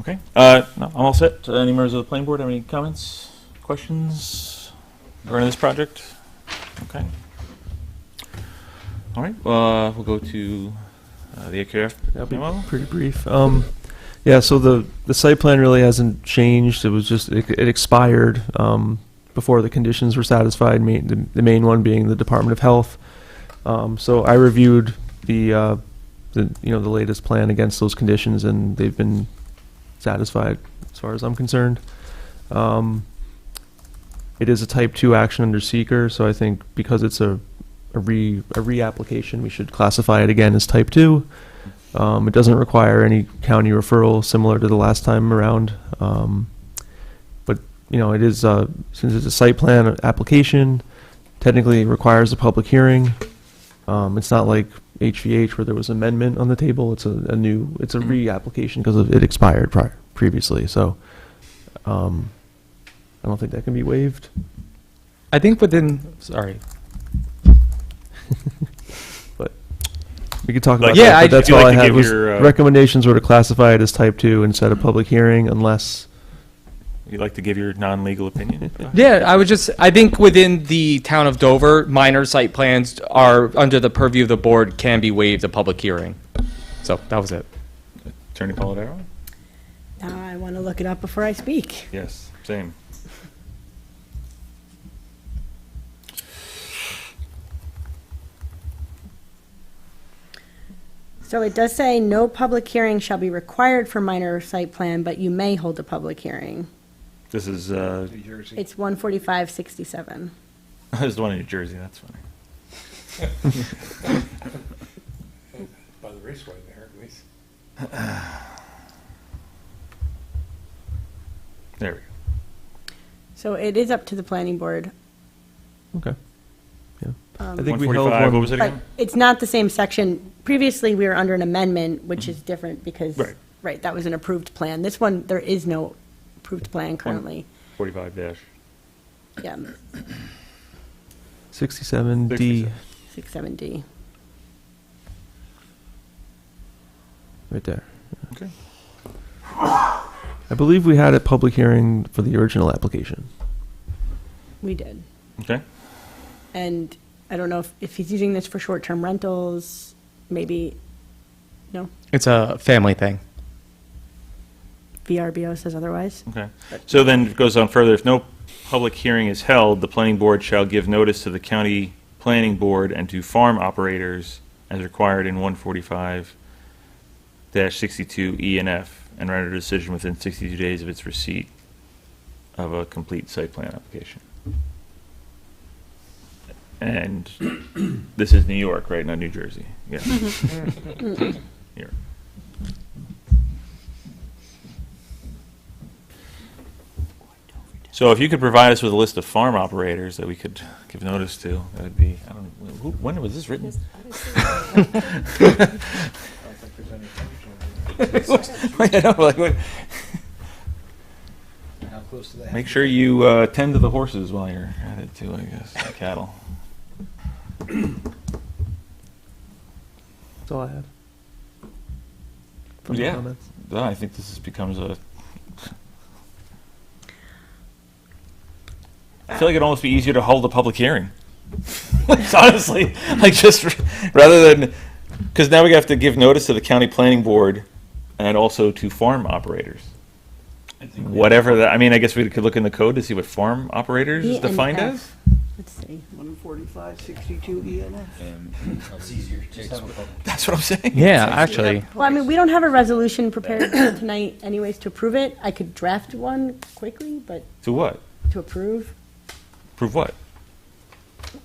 Okay, no, I'm all set. Any members of the planning board have any comments, questions regarding this project? Okay. All right, we'll go to the AKF. That'll be memo. pretty brief. Yeah, so the site plan really hasn't changed. It was just, it expired before the conditions were satisfied, the main one being the Department of Health. So I reviewed the latest plan against those conditions, and they've been satisfied as far as I'm concerned. It is a type 2 action under seeker, so I think because it's a reapplication, we should classify it again as type 2. It doesn't require any county referral similar to the last time around. But it is, since it's a site plan application, technically it requires a public hearing. It's not like HVH where there was amendment on the table. It's a reapplication because it expired previously. So I don't think that can be waived. I think sorry. But we could talk about Yeah, that. But that's if you'd all like I to had give was your, recommendations were to classify it as type 2 and set a public hearing unless. You'd like to give your non-legal opinion? Yeah, I think within the town of Dover, minor site plans are under the purview of the board, can be waived a public hearing. So that was it. Attorney Polidoro? Now I want to look it up before I speak. Yes, same. So it does say no public hearing shall be required for minor site plan, but you may hold a public hearing. This is It's 14567. this is the one in New Jersey. That's funny. By the raceway there, at least. There we go. So it is up to the planning board. Okay. Yeah. I think we held 145, what one. was it But again? it's not the same section. Previously, we were under an amendment, which is different because, Right. right, that was an approved plan. This one, there is no approved plan currently. 45 dash. Yeah, 67D, 67D. right there. Okay. I believe we had a public hearing for the original application. We did. Okay. And I don't know if he's using this for short-term rentals, maybe, no? It's a family thing. VRBO says otherwise. Okay. So then it goes on further. If no public hearing is held, the planning board shall give notice to the county planning board and to farm operators as required in 145-62 E and F and render a decision within 62 days of its receipt of a complete site plan application. And this is New York, right? Not New Jersey. Yeah. Here. So if you could provide us with a list of farm operators that we could give notice to, that would be, I don't know, when was this written? I know, like, what- How close to that? Make sure you tend to the horses while you're at it too, I guess, the cattle. That's all I have. From the Yeah. comments. I think this becomes a. I feel like it'd almost be easier to hold a public hearing. Honestly, like just rather than, because now we have to give notice to the county planning board and also to farm operators. Whatever that, I mean, I guess we could look in the code to see what farm operators E is and defined F. as. Let's see. 145-62 ENF. It's easier. Just have a public. That's what I'm saying. Yeah, actually. Well, I mean, we don't have a resolution prepared tonight anyways to approve it. I could draft one quickly, but To what? to approve. Prove what?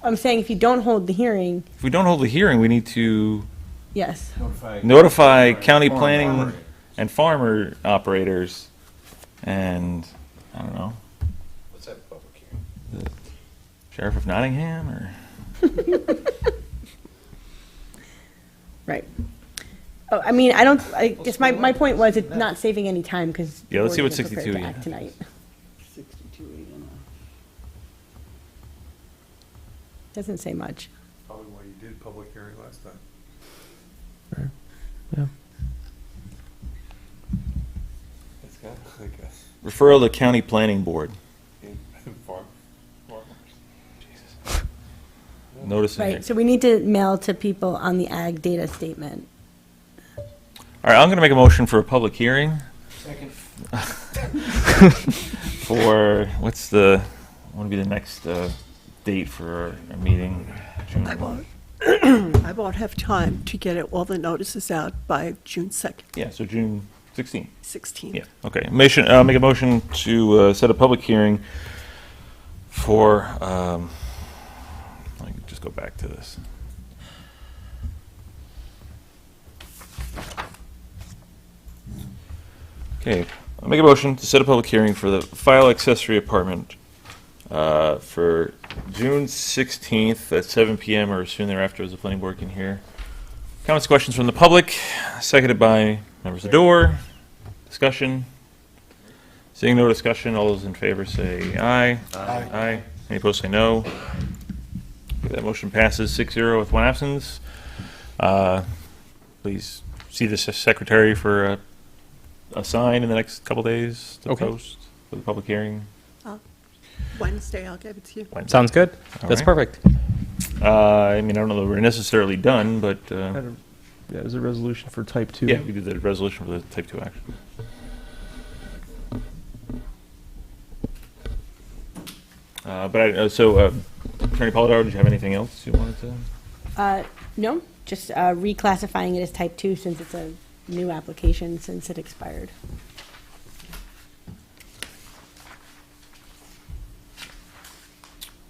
I'm saying if you don't hold the hearing, If we don't hold a hearing, we need to yes. notify county planning and farmer operators and, I don't know, Let's have a public hearing. Sheriff of Nottingham or? Right. Oh, I mean, I guess my point was it's not saving any time because. Yeah, let's see what 62 to is. act tonight. 62 ENF. Doesn't say much. Probably why you did public hearing last time. Yeah. It's got like a Referral to county planning board. farm. Notice. in here. Right, so we need to mail to people on the ag data statement. All right, I'm going to make a motion for a public hearing. Second. For, what would be the next date for our meeting? June I what? won't, I won't have time to get all the notices out by June 2nd, Yeah, so June 16th. 16th. Yeah, okay. Make a motion to set a public hearing for, I can just go back to this. Okay, I'll make a motion to set a public hearing for the file accessory apartment for June 16th at 7 PM or soon thereafter, as the planning board can hear. Comments, questions from the public, seconded by members of the door. Discussion. Seeing no discussion, all those in favor say aye. Aye. Any opposed say no. Okay, that motion passes 6-0 with one absence. Please see the secretary for a sign in the next couple days to Okay. post for the public hearing. Wednesday, I'll give it to you. Sounds good. All That's right. perfect. I mean, I don't know that we're necessarily done, but Yeah, there's a resolution for type 2. yeah, we did the resolution for the type 2 action. Attorney Polidoro, did you have anything else you wanted to? No, just reclassifying it as type 2 since it's a new application since it expired.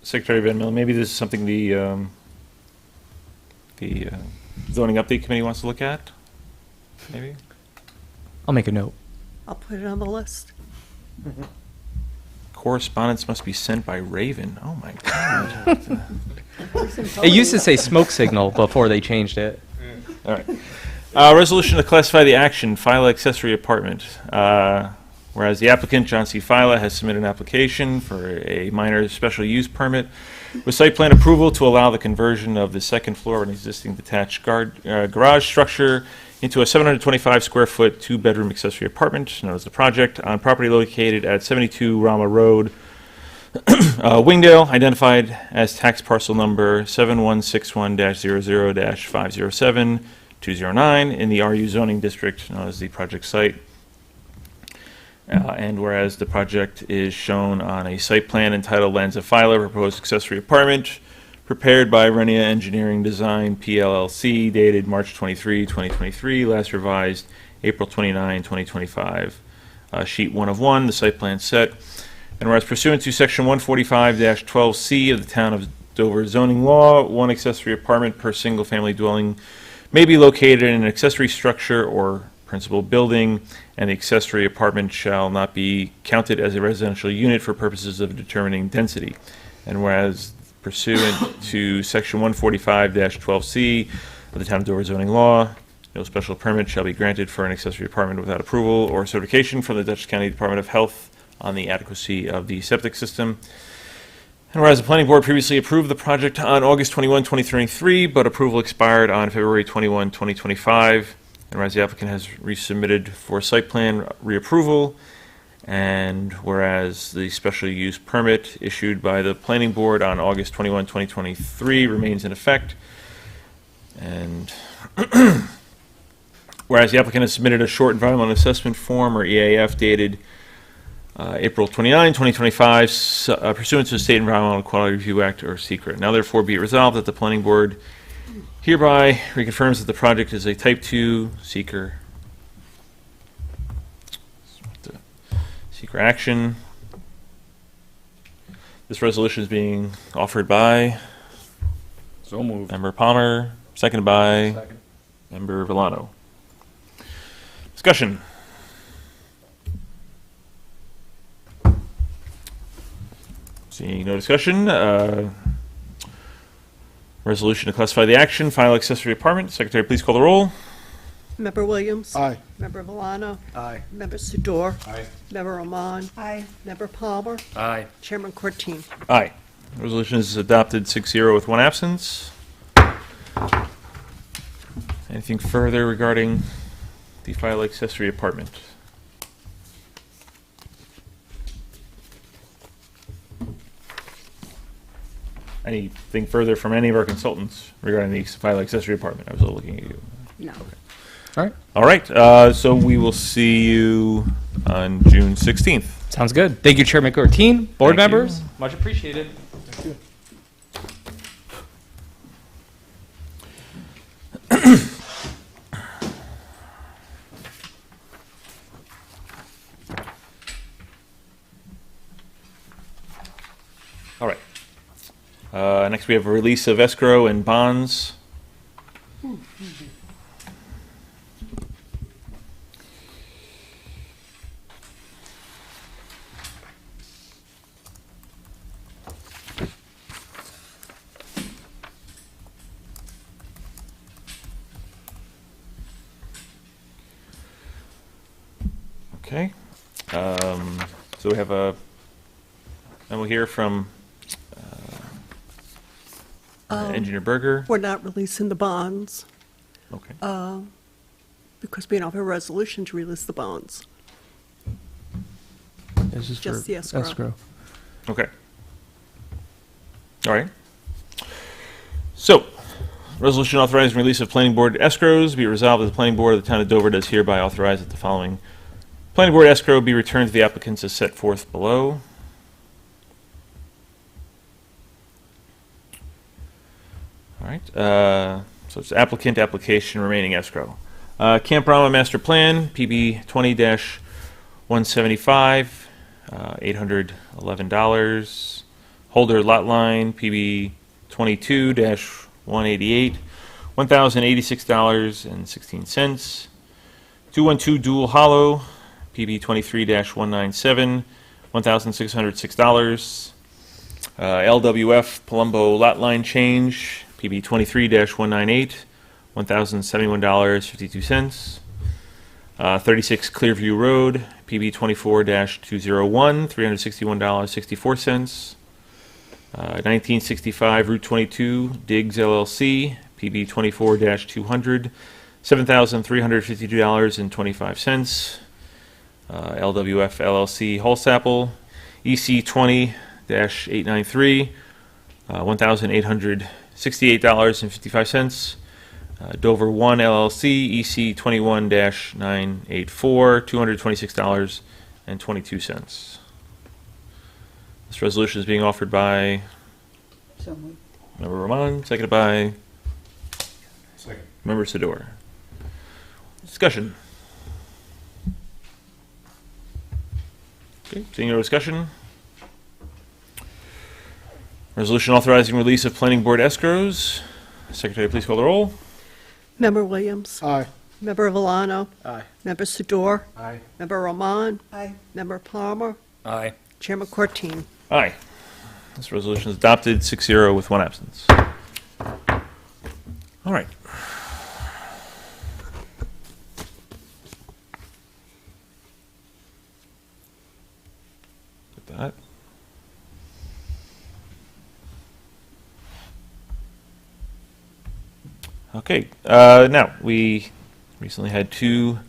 Secretary Van Miller, maybe this is something the zoning update committee wants to look at? Maybe? I'll make a note. I'll put it on the list. Correspondence must be sent by Raven. Oh, my God. It used to say smoke signal before they changed it. All right. Resolution to classify the action, Phyla accessory apartment. Whereas the applicant, John C. Phyla, has submitted an application for a minor special use permit with site plan approval to allow the conversion of the second floor of an existing detached garage structure into a 725 square foot, 2-bedroom accessory apartment, known as the project, on property located at 72 Rama Road, Wingdale, identified as tax parcel number 7161-00-507-209 in the RU zoning district, known as the project site. And whereas the project is shown on a site plan entitled Lanza Phyla Proposed Accessory Apartment, prepared by Renia Engineering Design PLLC, dated March 23, 2023, last revised April 29, 2025. Sheet 1 of 1, the site plan set. And whereas pursuant to Section 145-12C of the Town of Dover zoning law, one accessory apartment per single-family dwelling may be located in an accessory structure or principal building, and the accessory apartment shall not be counted as a residential unit for purposes of determining density. And whereas pursuant to Section 145-12C of the Town of Dover zoning law, no special permit shall be granted for an accessory apartment without approval or certification from the Dutchess County Department of Health on the adequacy of the septic system. And whereas the planning board previously approved the project on August 21, 2023, but approval expired on February 21, 2025, and whereas the applicant has resubmitted for site plan reapproval, and whereas the special use permit issued by the planning board on August 21, 2023 remains in effect, and whereas the applicant has submitted a short environmental assessment form, or EAF, dated April 29, 2025, pursuant to the State Environmental Quality Review Act, or SECRA. Now therefore be it resolved that the planning board hereby reconfirms that the project is a Type 2 seeker action. This resolution is being offered by So moved. Member Palmer, seconded by Member Villano. Discussion. Seeing no discussion, resolution to classify the action, Phyla accessory apartment. Secretary, please call the roll. Member Williams? Aye. Member Villano? Aye. Member Sedor? Aye. Member Oman? Aye. Member Palmer? Aye. Chairman Cortine. Aye. Resolution is adopted 6-0 with one absence. Anything further regarding the Phyla accessory apartment? Anything further from any of our consultants regarding the Phyla accessory apartment? I was looking at you. No. All right, so we will see you on June 16th. Sounds good. Thank you, Chairman Cortine. Board Thank you. members, much appreciated. All right. Next, we have a release of escrow and bonds. Okay. So we have a memo here from Engineer Berger. We're not releasing the bonds Okay. because we don't have a resolution to release the bonds. This is Just for the escrow. escrow. Okay. All right. So, resolution authorizing release of planning board escrows. Be it resolved that the planning board of the town of Dover does hereby authorize that the following planning board escrow be returned to the applicants as set forth below. All right. So it's applicant, application, remaining escrow. Camp Rama Master Plan, PB 20-175, $811. Holder Lot Line, PB 22-188, $1,086.16. 212 Dual Hollow, PB 23-197, $1,606. LWF Palumbo lot line change, PB 23-198, $1,071.52. 36 Clearview Road, PB 24-201, $361.64. 1965 Route 22 Diggs LLC, PB 24-200, $7,352.25. LWF LLC Holsapple, EC 20-893, $1,868.55. Dover 1 LLC, EC 21-984, $226.22. This resolution is being offered by Member Roman, seconded by Second. Member Sador. Discussion. Okay, seeing no discussion. Resolution authorizing release of planning board escrows. Secretary, please call the roll. Member Williams. Aye. Member Villano. Aye. Member Sador. Aye. Member Roman. Aye. Member Palmer. Aye. Chairman Courtine. Aye. This resolution is adopted 6-0 with one absence. All right. Get that. Okay. Now, we recently had two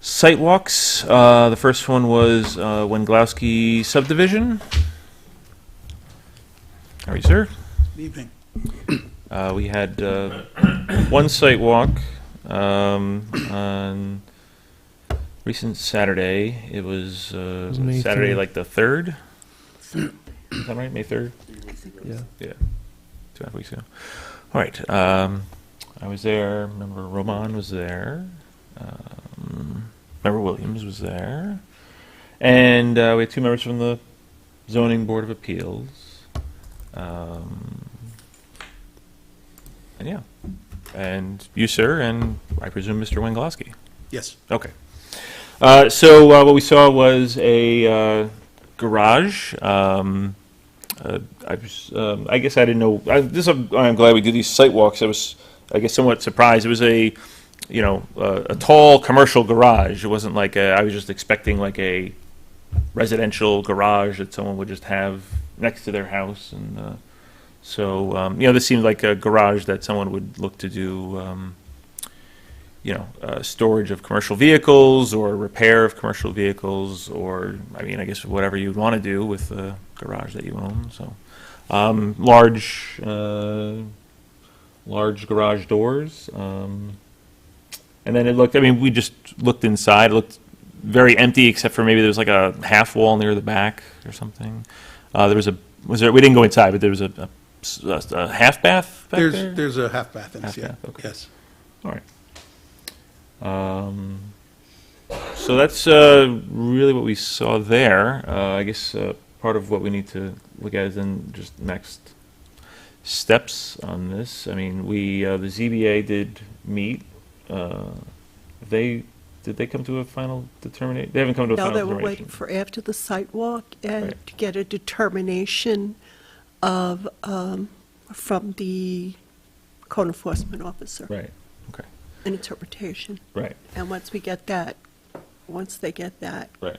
site walks. The first one was Wenglowski subdivision. How are you, sir? Good evening. We had one site walk on recent Saturday. It was May Saturday, 3rd. like the 3rd. Is that right? May 3rd? Yeah. Yeah. 2.5 weeks ago. All right. I was there. Member Roman was there. Member Williams was there. And we had two members from the Zoning Board of Appeals. And yeah. And you, sir, and I presume Mr. Wenglowski. Yes. Okay. So what we saw was a garage. I guess I didn't know. I'm glad we do these site walks. I was, I guess, somewhat surprised. It was a tall commercial garage. It wasn't like I was just expecting like a residential garage that someone would just have next to their house, and so this seemed like a garage that someone would look to do. Storage of commercial vehicles or repair of commercial vehicles, or I guess whatever you'd want to do with the garage that you own. So, large garage doors, and then it looked. We just looked inside. It looked very empty, except for maybe there was like a half wall near the back or something. We didn't go inside, but there was a half bath back there? There's a half bath in Half this, yeah. bath, okay. Yes. All right. So that's really what we saw there. I guess part of what we need to look at is then just next steps on this. The ZBA did meet. Did they come to a final determination? They haven't come to a No, final they were determination. waiting for after the site walk and Right. to get a determination of, from the code enforcement officer, Right. Okay. an interpretation. Right. And once they get that, Right.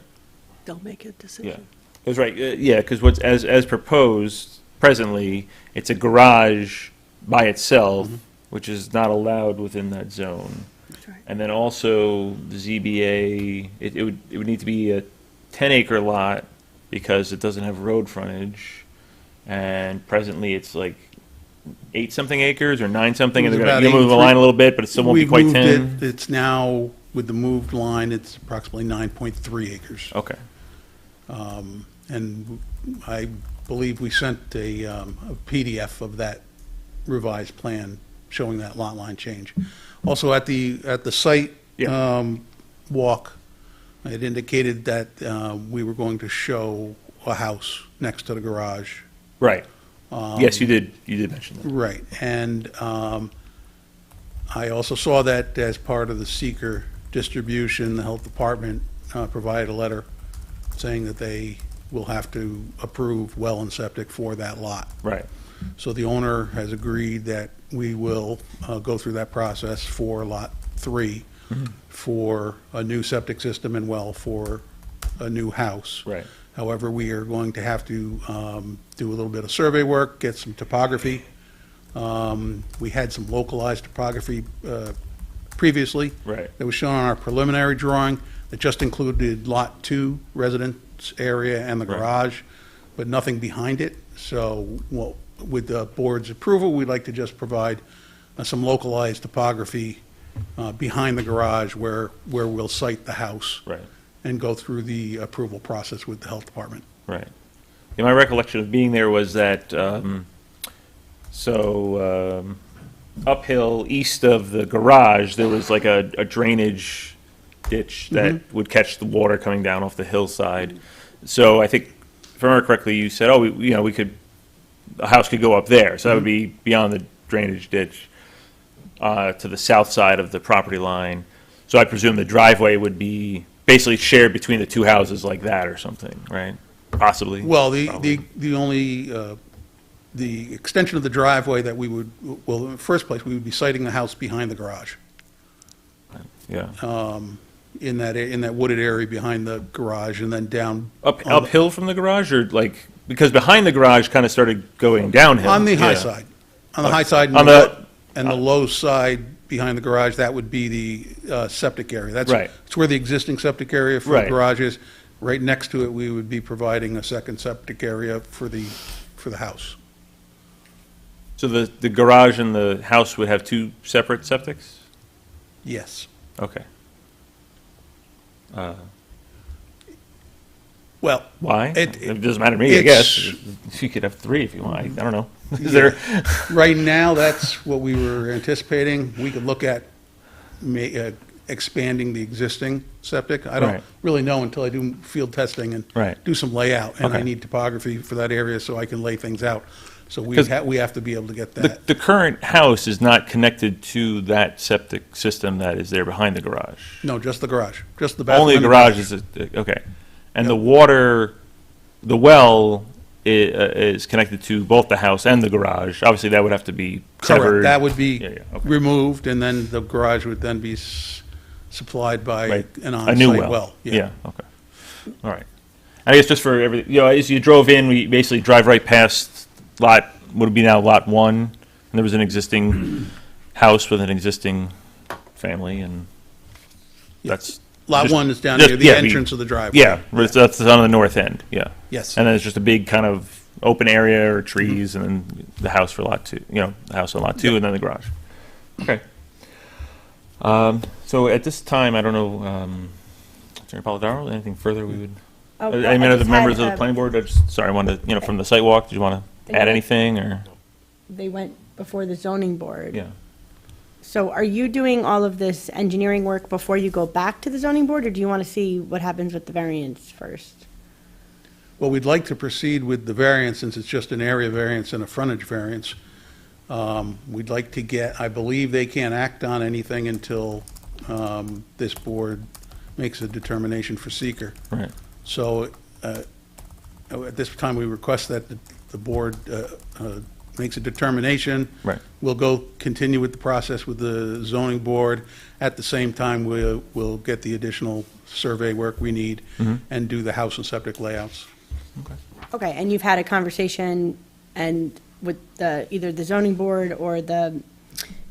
they'll make a decision. That's right. Because what's as proposed presently, it's a garage by itself, which is not allowed within that zone. That's right. And then also the ZBA, it would need to be a 10-acre lot because it doesn't have road frontage, and presently it's like 8-something acres or 9-something, and It was they're going about to move the 83. line a little bit, but it still won't be We've quite moved 10. it. It's now, with the moved line, it's approximately 9.3 acres. Okay. And I believe we sent a PDF of that revised plan showing that lot line change. Also, at the site walk, I had indicated that we were going to show a house next to the garage. Right. Yes, you did. You did mention that. Right, and I also saw that as part of the seeker distribution, the health department provided a letter saying that they will have to approve well and septic for that lot. Right. So the owner has agreed that we will go through that process for Lot 3 for a new septic system and well for a new house. Right. However, we are going to have to do a little bit of survey work, get some topography. We had some localized topography previously. Right. That was shown on our preliminary drawing that just included Lot 2 residence area and the Right. garage, but nothing behind it. So, well, with the board's approval, we'd like to just provide some localized topography behind the garage where we'll site the house. Right. And go through the approval process with the health department. Right. Yeah, my recollection of being there was that, uphill east of the garage, there was like a drainage ditch that would catch the water coming down off the hillside. So I think, if I remember correctly, you said, oh, a house could go up there. So that would be beyond the drainage ditch to the south side of the property line. So I presume the driveway would be basically shared between the two houses like that or something, right? Possibly. Well, Probably. the only, the extension of the driveway that we would, well, in the first place, we would be siting the house behind the garage, Yeah. in that wooded area behind the garage, and then down. on the- Uphill from the garage, or like, because behind the garage kind of started going downhill? On the high Yeah. side. On the high side. On the- And the low side behind the garage, that would be the septic area. Right. That's where the existing septic area for the Right. garage is. Right next to it, we would be providing a second septic area for the house. So the garage and the house would have two separate septics? Yes. Okay. Well. Why? It- It doesn't matter to me, I it's- guess. You could have three if you want. I don't know. Is there? Right now, that's what we were anticipating. We could look at expanding the existing septic. I don't Right. really know until I do field testing and Right. do some layout. And I Okay. need topography for that area so I can lay things out. So we 'Cause we have to be able to get The, that. the current house is not connected to that septic system that is there behind the garage? No, just the garage, just the bathroom. Only the and garage is, okay. And the water, the well is connected to both the house and the garage. Obviously, that would have to be Correct. covered. That would be Yeah, yeah, okay. removed, and then the garage would then be supplied by Right. an A new on-site well. well. Yeah, okay. All right. I guess just for every, as you drove in, we basically drive right past lot, would be now Lot 1, and there was an existing house with an existing family, and that's. Lot just- 1 is down just- here, the yeah, entrance of the driveway. Yeah, that's on the north end, yeah. Yes. And then it's just a big kind of open area or trees, and then the house for Lot 2, the house on Lot 2, and then the garage. Okay. So at this time, I don't know, Attorney Polidoro, anything further we would? Oh, I mean, I are the just members had, of the planning board, sorry, I wanted to, from the site walk, did you want to add anything, or? They went before the zoning board. Yeah. So are you doing all of this engineering work before you go back to the zoning board, or do you want to see what happens with the variance first? Well, we'd like to proceed with the variance, since it's just an area variance and a frontage variance. We'd like to get, I believe they can't act on anything until this board makes a determination for seeker. Right. So at this time, we request that the board makes a determination. Right. We'll continue with the process with the zoning board. At the same time, we'll get the additional survey work we need and do the house and septic layouts. Okay, and you've had a conversation and with either the zoning board or the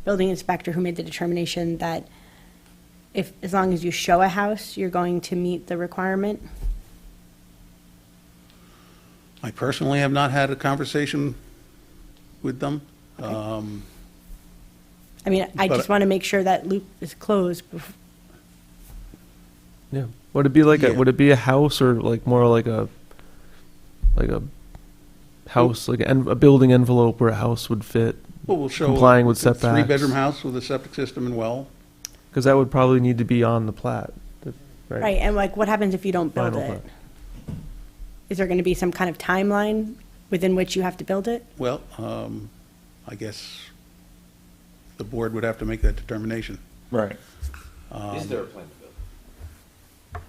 building inspector who made the determination that as long as you show a house, you're going to meet the requirement? I personally have not had a conversation with them. I mean, I But- just want to make sure that loop is closed. Yeah. Would it be like Yeah. would it be a house or like more like a house, like a building envelope where a house would fit? Well, we'll show. Complying with a setbacks. Three-bedroom house with a septic system and well. Because that would probably need to be on the plat, Right, and like, what happens if you don't build Final it? plat. Is there going to be some kind of timeline within which you have to build it? Well, I guess the board would have to make that determination. Right. Is there a plan to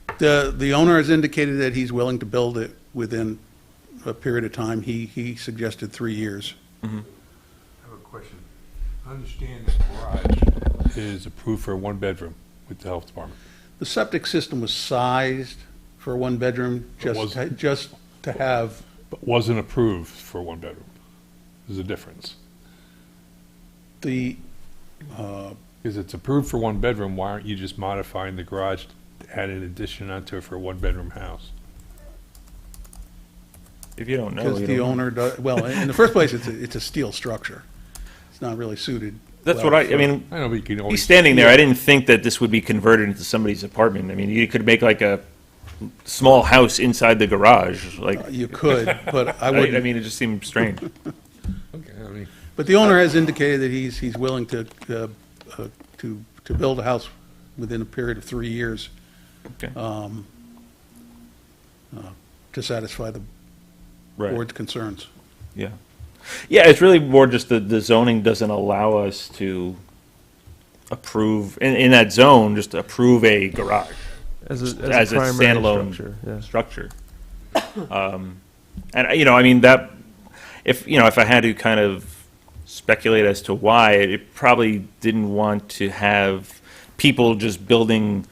build? The owner has indicated that he's willing to build it within a period of time. He suggested 3 years. I have a question. I understand this garage is approved for a one-bedroom with the health department. The septic system was sized for a one-bedroom, just to have, But wasn't approved for one bedroom. There's a difference. the, Because it's approved for one bedroom, why aren't you just modifying the garage to add an addition onto it for a one-bedroom house? If you don't know, because you the don't know. owner, well, in the first place, it's a steel structure. It's not really suited. That's well what I for- mean, I know, but you can he's always, standing there. I didn't think that this would be converted into somebody's apartment. I mean, you could make like a small house inside the garage, like, You could, but I I wouldn't. mean, it just seemed strange. okay, I mean, But the owner has indicated that he's willing to build a house within a period of 3 years Okay. to satisfy the Right. board's concerns. Yeah. Yeah, it's really more just the zoning doesn't allow us to approve, in that zone, just approve a garage As as a primary standalone structure, yeah. structure. And, you know, I mean, that, if I had to kind of speculate as to why, it probably didn't want to have people just building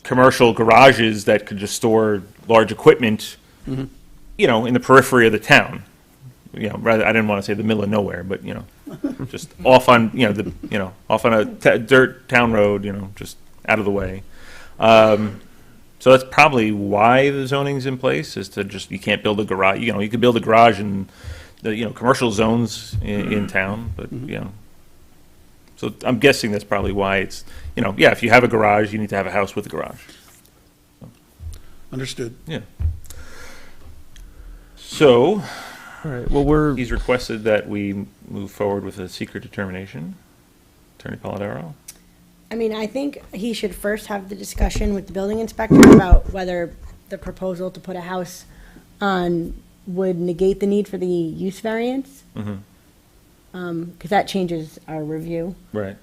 commercial garages that could just store large equipment, in the periphery of the town. Rather, I didn't want to say the middle of nowhere, but, just off on, off on a dirt town road, just out of the way. So that's probably why the zoning's in place, is to just, you can't build a garage, you could build a garage in the, commercial zones in town, but, so I'm guessing that's probably why it's, if you have a garage, you need to have a house with a garage. Understood. Yeah. So, All right, well, he's requested that we move forward with a secret determination. Attorney Polidoro? I mean, I think he should first have the discussion with the building inspector about whether the proposal to put a house on would negate the need for the use variance. Because that changes our review. Right.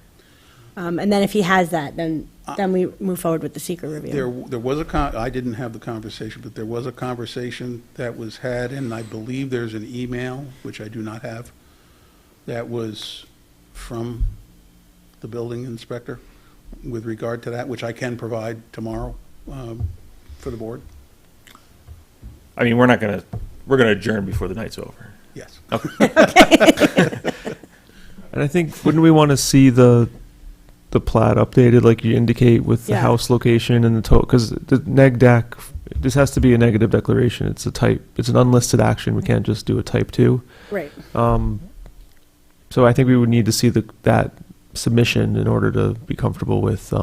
And then if he has that, then we move forward with the secret review. There was I didn't have the conversation, but there was a conversation that was had, and I believe there's an email, which I do not have, that was from the building inspector with regard to that, which I can provide tomorrow for the board. I mean, we're going to adjourn before the night's over. Yes. and I think, wouldn't we want to see the plat updated, like you indicate, with the Yeah. house location and the total, because the neg deck, this has to be a negative declaration. It's an unlisted action. We can't just do a type 2. Right. So I think we would need to see that submission in order to be comfortable with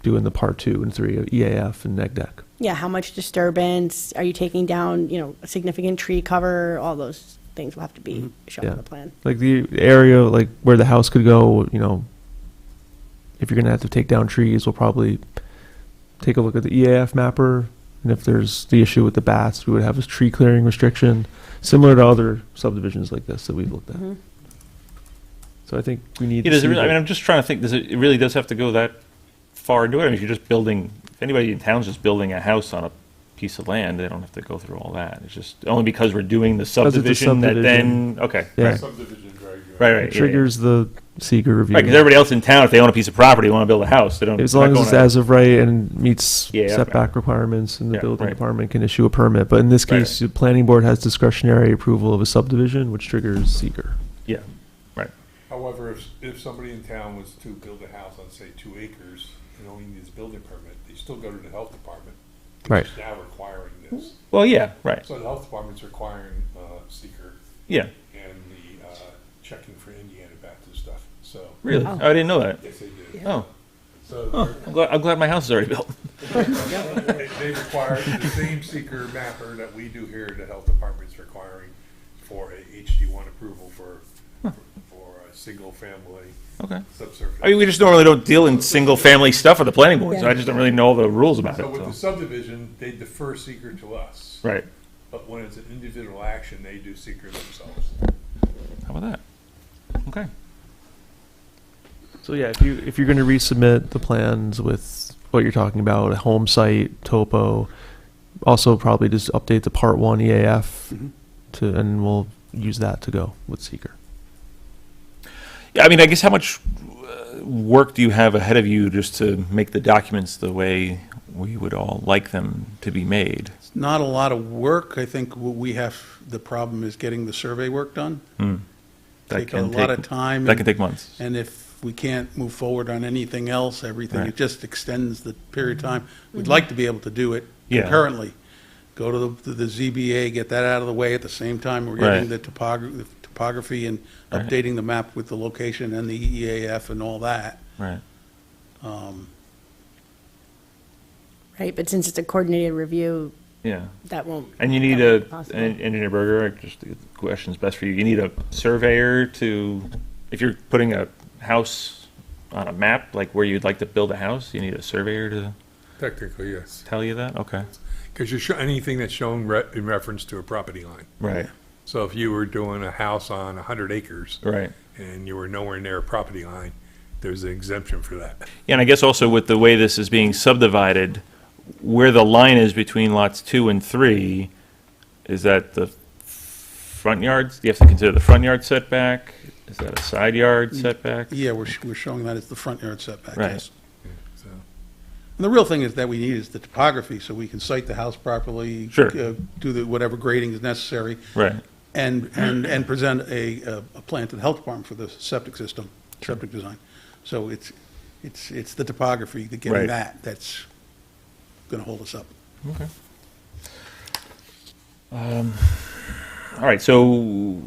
doing the part 2 and 3 of EAF and neg deck. Yeah, how much disturbance? Are you taking down, a significant tree cover? All those things will have to be shown Yeah. on the plan. Like the area, like where the house could go, if you're going to have to take down trees, we'll probably take a look at the EAF mapper. And if there's the issue with the bats, we would have a tree clearing restriction, similar to other subdivisions like this that we've looked at. So I think we need to see I mean, I'm just trying to think, it really does have to go that far into it? I mean, if you're just building, if anybody in town's just building a house on a piece of land, they don't have to go through all that. It's just only because we're doing the it's a subdivision that then, subdivision. okay. Yeah. Right. subdivision drives you. Right, it yeah, yeah. triggers the seeker review. Right, because everybody else in town, if they own a piece of property, want to build a house, they don't. As they're long not as it's going to- as of right and meets Yeah, okay. setback requirements, and the Yeah, building right. department can issue a permit. But in this Right. case, the planning board has discretionary approval of a subdivision, which triggers seeker. Yeah, right. However, if somebody in town was to build a house on, say, 2 acres and only needs a building permit, they still go to the health department. Right. Which is now requiring this. Well, yeah, right. So the health department's requiring seeker Yeah, and the checking for Indiana Baptist stuff, so. really? Oh. Oh, I didn't know that. Yes, they do. Oh, So I'm glad my house is already built. they require the same seeker mapper that we do here, the health department's requiring for a HD1 approval for a single family Okay. subsurface. I mean, we just normally don't deal in single-family stuff with the planning board, so Yeah. I just don't really know all the rules about So it, with the so. subdivision, they defer seeker to us. Right. But when it's an individual action, they do seeker themselves. How about that? Okay. So yeah, if you're going to resubmit the plans with what you're talking about, a home site, topo, also probably just update the Part 1 EAF and we'll use that to go with seeker. Yeah, I mean, I guess how much work do you have ahead of you just to make the documents the way we would all like them to be made? Not a lot of work. I think what we have, the problem is getting the survey work done. That Take a can lot of time. That can take months. And if we can't move forward on anything else, everything, Right. it just extends the period of time. We'd like to be able to do it Yeah. concurrently. Go to the ZBA, get that out of the way at the same time we're getting Right. the topography and Right. updating the map with the location and the EAF and all that. Right. Right, but since it's a coordinated review, Yeah. that won't. And you need that a, won't be possible. Engineer Berger, just the question's best for you. You need a surveyor to, if you're putting a house on a map, like where you'd like to build a house, you need a surveyor to Technically, yes. tell you that? Okay. Because anything that's shown in reference to a property line. Right. So if you were doing a house on 100 acres. Right. And you were nowhere near a property line, there's an exemption for that. Yeah, and I guess also with the way this is being subdivided, where the line is between lots 2 and 3, is that the front yards? Do you have to consider the front yard setback? Is that a side yard setback? Yeah, we're showing that as the front yard setback, Right. yes. So, And the real thing is that we need is the topography, so we can site the house properly. Sure. Do whatever grading is necessary. Right. And present a plan to the health department for the septic system, septic design. So it's the topography, the Right. getting that's going to hold us up. Okay. All right, so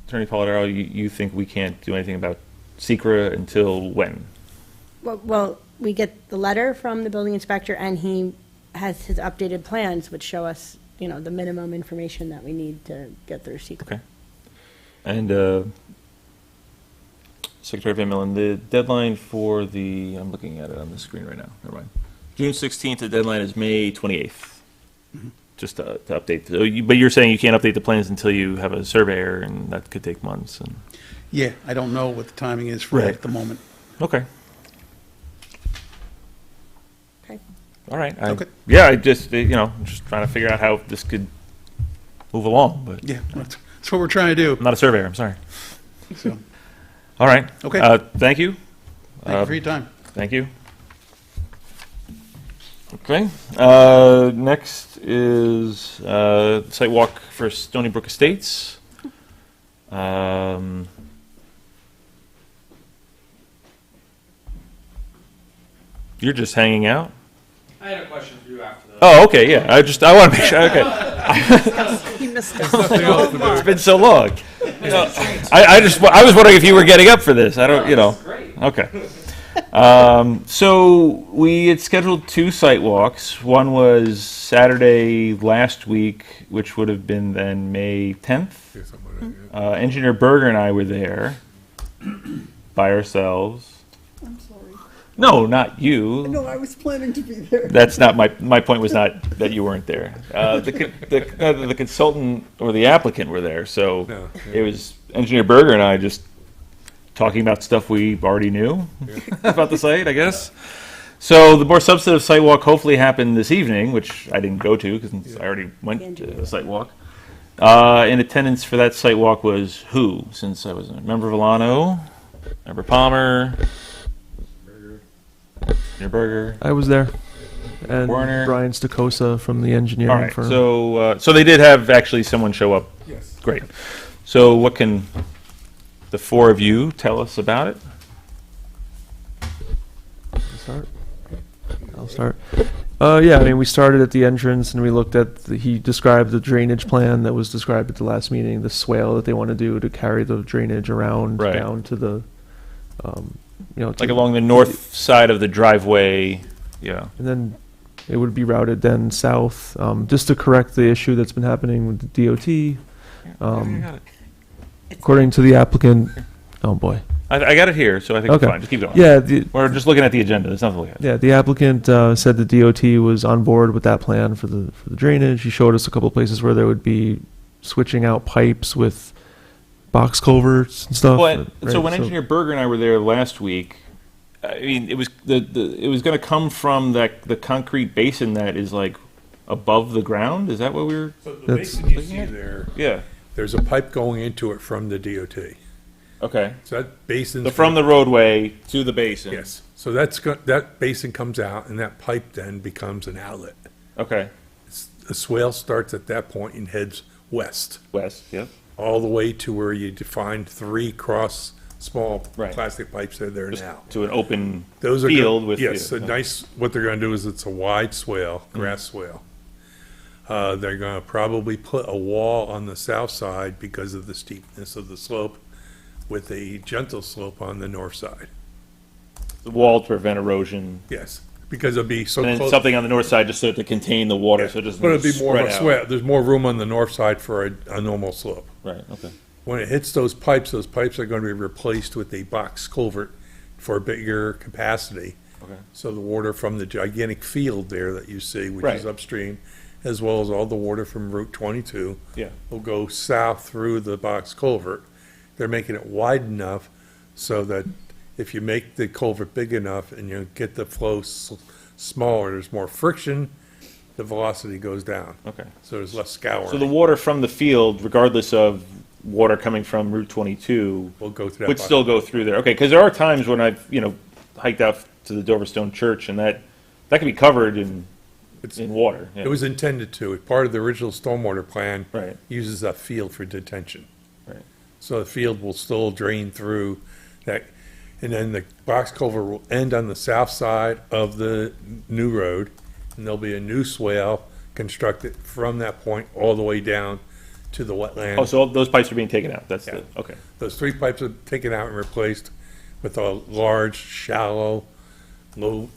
Attorney Polidoro, you think we can't do anything about SECRA until when? Well, we get the letter from the building inspector, and he has his updated plans, which show us, the minimum information that we need to get through secret. Okay. And Secretary Van Millen, the deadline for I'm looking at it on the screen right now, never mind. June 16th, the deadline is May 28th, just to update. But you're saying you can't update the plans until you have a surveyor, and that could take months. And Yeah, I don't know what the timing is for that Right. at the moment. Okay. Okay. All right. Okay. Yeah, I just, just trying to figure out how this could move along, but Yeah, that's what we're trying to do. I'm not a surveyor, I'm sorry. So, All right. Okay. Thank you. thank you for your time. Thank you. Okay. Next is site walk for Stony Brook Estates. You're just hanging out? I had a question for you after the. Oh, okay, yeah. I want to make sure. Okay. He missed it. Nothing else to do. It's been so long. I was wondering if you were getting up for this. I don't, Great. Okay. So we had scheduled 2 site walks. One was Saturday last week, which would have been then May 10th. Yeah, something like that, Engineer Berger and I were there by ourselves. I'm sorry. No, not you. No, I was planning to be there. That's not my point was not that you weren't there. The consultant or the applicant were there, so No, yeah. it was Engineer Berger and I just talking about stuff we already knew about the site, I guess. So the more substantive site walk hopefully happened this evening, which I didn't go to because I already went to the site walk. In attendance for that site walk was who? Since I was a member Villano, member Palmer, Engineer Berger. I was there. And Warner. Brian Stokosa from the engineering All right, firm. so they did have actually someone show up. Yes. Great. So what can the 4 of you tell us about it? I'll start. Yeah, I mean, we started at the entrance and we looked at, he described the drainage plan that was described at the last meeting, the swale that they want to do to carry the drainage around Right. down to the, to Like along the north side of the driveway, yeah. And then it would be routed then south, just to correct the issue that's been happening with the DOT. According to the applicant, oh boy. I got it here, so I think Okay. it's fine. Just keep going. Yeah, We're just looking at the agenda. There's nothing to look at. Yeah, the applicant said the DOT was on board with that plan for the drainage. He showed us a couple places where there would be switching out pipes with box culverts and stuff. Well, right, so when Engineer Berger and I were there last week, I mean, it was it was going to come from the concrete basin that is like above the ground. Is that what we were? So the That's- basin you see there, Yeah. there's a pipe going into it from the DOT. Okay. So that basin. From the roadway to the basin. Yes, so that basin comes out, and that pipe then becomes an outlet. Okay. The swale starts at that point and heads west, West. Yep. all the way to where you define 3 small Right. plastic pipes that are there Just now. to an open Those are field with yes, yeah. a nice. What they're going to do is it's a wide swale, grass swale. They're going to probably put a wall on the south side because of the steepness of the slope, with a gentle slope on the north side. The wall to prevent erosion, Yes, because it'll be so and then close. something on the north side just so to contain the water, so it doesn't But it'll be more of spread a out. swale. There's more room on the north side for a normal slope. Right. Okay. When it hits those pipes are going to be replaced with a box culvert for a bigger capacity. Okay. So the water from the gigantic field there that you see, which Right. is upstream, as well as all the water from Route 22, Yeah. will go south through the box culvert. They're making it wide enough so that if you make the culvert big enough and you get the flow smaller, there's more friction, the velocity goes down. Okay. So there's less scouring. So the water from the field, regardless of water coming from Route 22, will go to that. would box. still go through there. Okay, because there are times when I've hiked out to the Doverstone Church, and that can be covered in water. Yeah. It was intended to. Part of the original stormwater plan Right. uses that field for detention. Right. So the field will still drain through that, and then the box culvert will end on the south side of the new road, and there'll be a new swale constructed from that point all the way down to the wetland. Oh, so all those pipes are being taken out. That's Yeah. okay. Those 3 pipes are taken out and replaced with a large, shallow, low,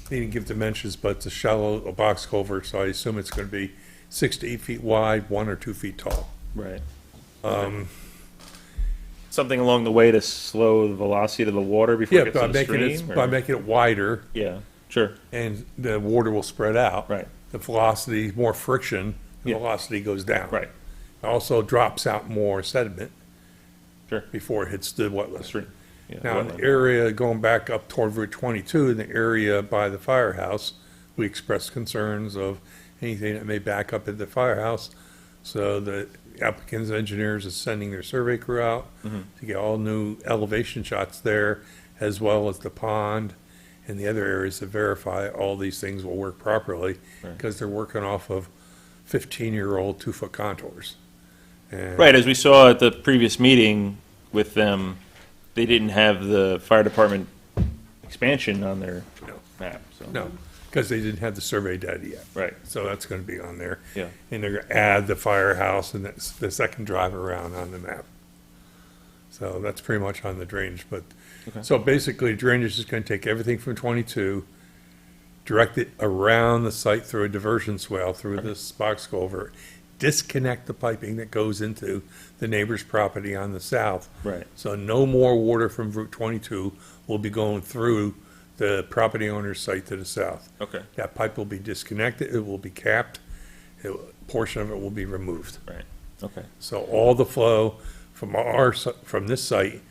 they didn't give dimensions, but it's a shallow box culvert, so I assume it's going to be 6 to 8 feet wide, 1 or 2 feet tall. Right. Something along the way to slow the velocity of the water before Yeah, it gets to the stream? by or- making it wider, Yeah, sure. and the water will spread out. Right. The velocity, more friction, the Yeah. velocity goes down. Right. It also drops out more sediment Sure. before it hits the wetland. Stream. Yeah, Now, in the wetland. area going back up toward Route 22, in the area by the firehouse, we expressed concerns of anything that may back up at the firehouse. So the applicants, engineers is sending their survey crew out Mm-hmm. to get all new elevation shots there, as well as the pond and the other areas to verify all these things will work properly, Right. because they're working off of 15-year-old 2-foot contours. And- Right, as we saw at the previous meeting with them, they didn't have the fire department expansion on their No. map, so. No, because they didn't have the survey data yet. Right. So that's going to be on there. Yeah. And they're going to add the firehouse and that's the second drive around on the map. So that's pretty much on the drainage, but, Okay. so basically drainage is going to take everything from 22, direct it around the site through a diversion swale through this box culvert, disconnect the piping that goes into the neighbor's property on the south. Right. So no more water from Route 22 will be going through the property owner's site to the south. Okay, That pipe will be disconnected, it will be capped, a portion of it will be removed. right, okay, So all the flow from this site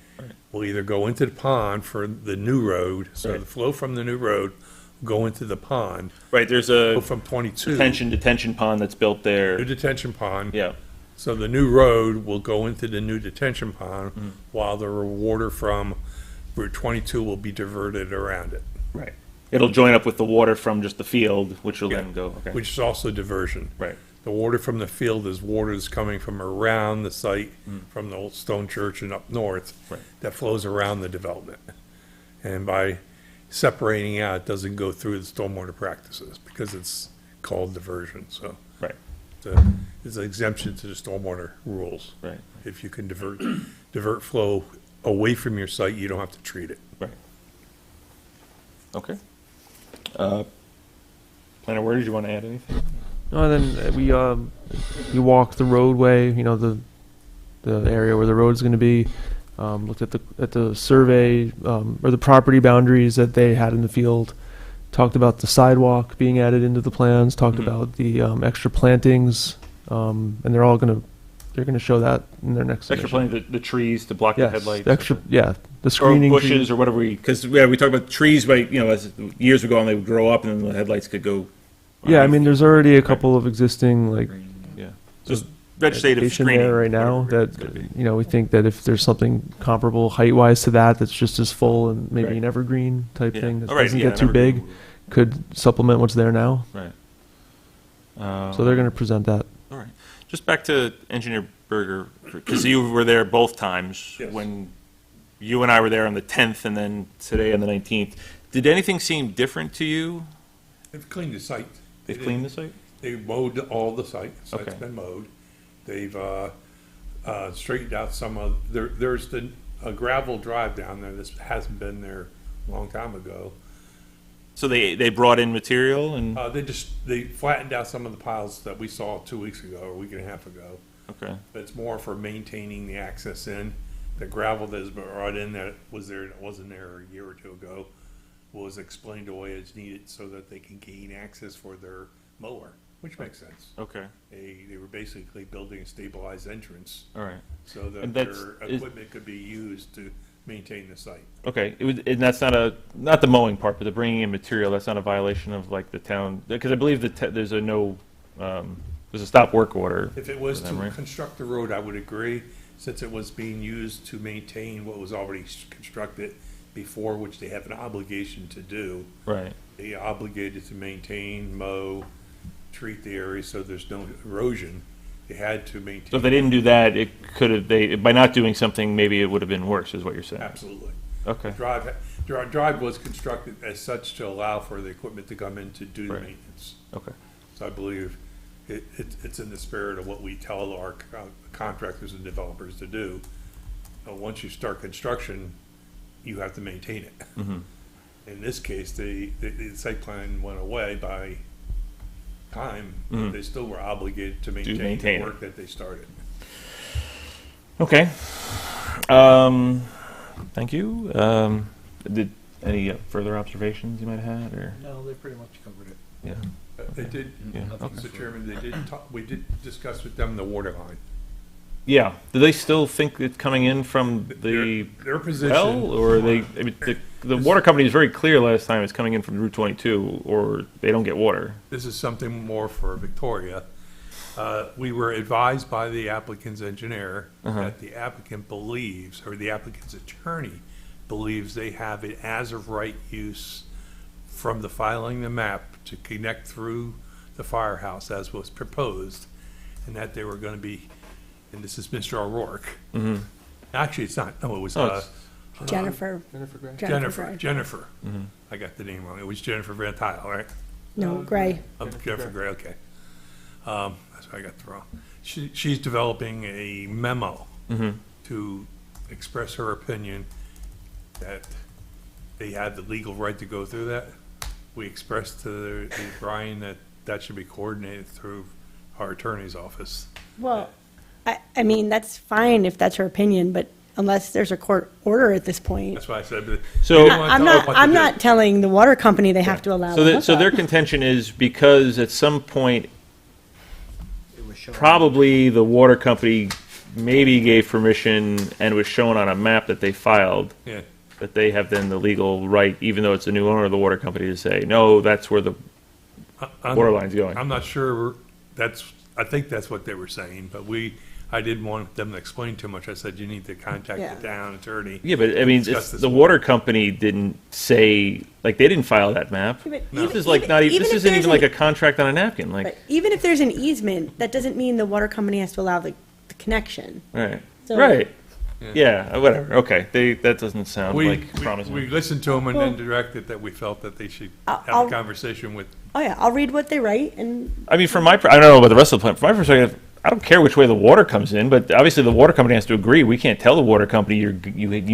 will either go into the pond for the new road, so Right. the flow from the new road will go into the pond, right, there's go a from 22. detention pond that's built New there, detention pond. yeah, So the new road will go into the new detention pond, Mm-hmm. while the water from Route 22 will be diverted around it. right. It'll join up with the water from just the field, which will Yeah. then go, okay, Which is also diversion. right, The water from the field is water that's coming from around the site, from the old stone church and up north, Right. that flows around the development. And by separating out, it doesn't go through the stormwater practices, because it's called diversion, so. right, It's an exemption to the stormwater rules. right, If you can divert flow away from your site, you don't have to treat it. right. Okay. Planner, where did you want to add anything? No, and then we walked the roadway, the area where the road's going to be. Looked at the survey or the property boundaries that they had in the field. Talked about the sidewalk being added into the plans. Talked Mhm. about the extra plantings, and they're all going to they're going to show that in their next Extra submission. planting, the trees to block the Yes, headlights. the extra, yeah, the Or screening. bushes or whatever because we talked about trees, but, as years would go on, they would grow up and then the headlights could go. Yeah, I mean, there's already a couple of existing, like, Yeah. Just vegetative vegetation screening. there right now whatever that, it's gonna be. we think that if there's something comparable height-wise to that, that's just as full and maybe Right. an evergreen type Yeah. thing that All right, doesn't yeah, get too an big, evergreen. could supplement what's there now. Right. So they're going to present that. All right. Just back to Engineer Berger, because you were there both times. Yes. When you and I were there on the 10th and then today on the 19th. Did anything seem different to you? They've cleaned the site. They've cleaned the site? They mowed all the site. The site's Okay. been mowed. They've straightened out some of, there's a gravel drive down there that hasn't been there a long time ago. So they brought in material and, They flattened out some of the piles that we saw 2 weeks ago, or a week and a half ago. okay, But it's more for maintaining the access in. The gravel that has been brought in that was there, that wasn't there a year or two ago, was explained away as needed so that they can gain access for their mower, which makes sense. okay, They were basically building a stabilized entrance all right. so that And their that's- equipment could be used to maintain the site. Okay, and that's not the mowing part, but the bringing in material, that's not a violation of like the town, because I believe there's a stop work order. If it was for them, to right? construct the road, I would agree, since it was being used to maintain what was already constructed before, which they have an obligation to do. Right, They obligated to maintain, mow, treat the area so there's no erosion. They had to maintain. so if they didn't do that, it could have, by not doing something, maybe it would have been worse, is what you're saying? Absolutely. Okay, Drive was constructed as such to allow for the equipment to come in to do the Right. maintenance. okay, So I believe it's in the spirit of what we tell our contractors and developers to do. Once you start construction, you have to maintain it. Mm-hmm. In this case, the site plan went away by time, but Mhm. they still were obligated to maintain maintain the it. work that they started. okay. Thank you. Did any further observations you might have had, or? No, they pretty much covered it. Yeah, They did, Yeah, okay. Mr. Chairman, they did talk, we did discuss with them the water line. yeah, do they still think it's coming in from the Their position. well, or I mean, the water company is very clear last time it's coming in from Route 22, or they don't get water. This is something more for Victoria. We were advised by the applicant's engineer that the applicant believes, or the applicant's attorney believes they have an as-of-right use from the filing the map to connect through the firehouse as was proposed, and that they were going to be, and this is Mr. O'Rourke. Actually, it's not, no, it was Oh, it's- Jennifer. Jennifer. Mm-hmm. I got the name wrong. It was Jennifer Van Tile, right? No, Gray. Jennifer Gray, okay. That's why I got it wrong. She's developing a memo to express her opinion that they had the legal right to go through that. We expressed to Brian that that should be coordinated through our attorney's office. Well, I mean, that's fine if that's her opinion, but unless there's a court order at this point. That's why I said, but So- we didn't wanna I'm tell not, them what to I'm do. not telling the water company they have to allow. So a their hookup. contention is because at some point, It was shown. probably the water company maybe gave permission and it was shown on a map that they filed, Yeah. that they have then the legal right, even though it's the new owner of the water company, to say, no, that's where the I'm- water line's going. I'm not sure, I think that's what they were saying, but I didn't want them to explain too much. I said, you need to contact Yeah. the town attorney. Yeah, but I mean, Discuss it's, this the more. water company didn't say, like, they didn't file that map. Yeah, but This even- is like not even, even this if isn't there's even like an- a contract on a napkin, like, But even if there's an easement, that doesn't mean the water company has to allow the connection. right, So- right. Yeah, whatever, okay, that doesn't sound We like promising. we listened to them and Well- then directed that we felt that they should I'll- have I'll- a conversation with, Oh, yeah, I'll read what they write and I mean, I don't know about the rest of the plan, from my perspective, I don't care which way the water comes in, but obviously the water company has to agree. We can't tell the water company, you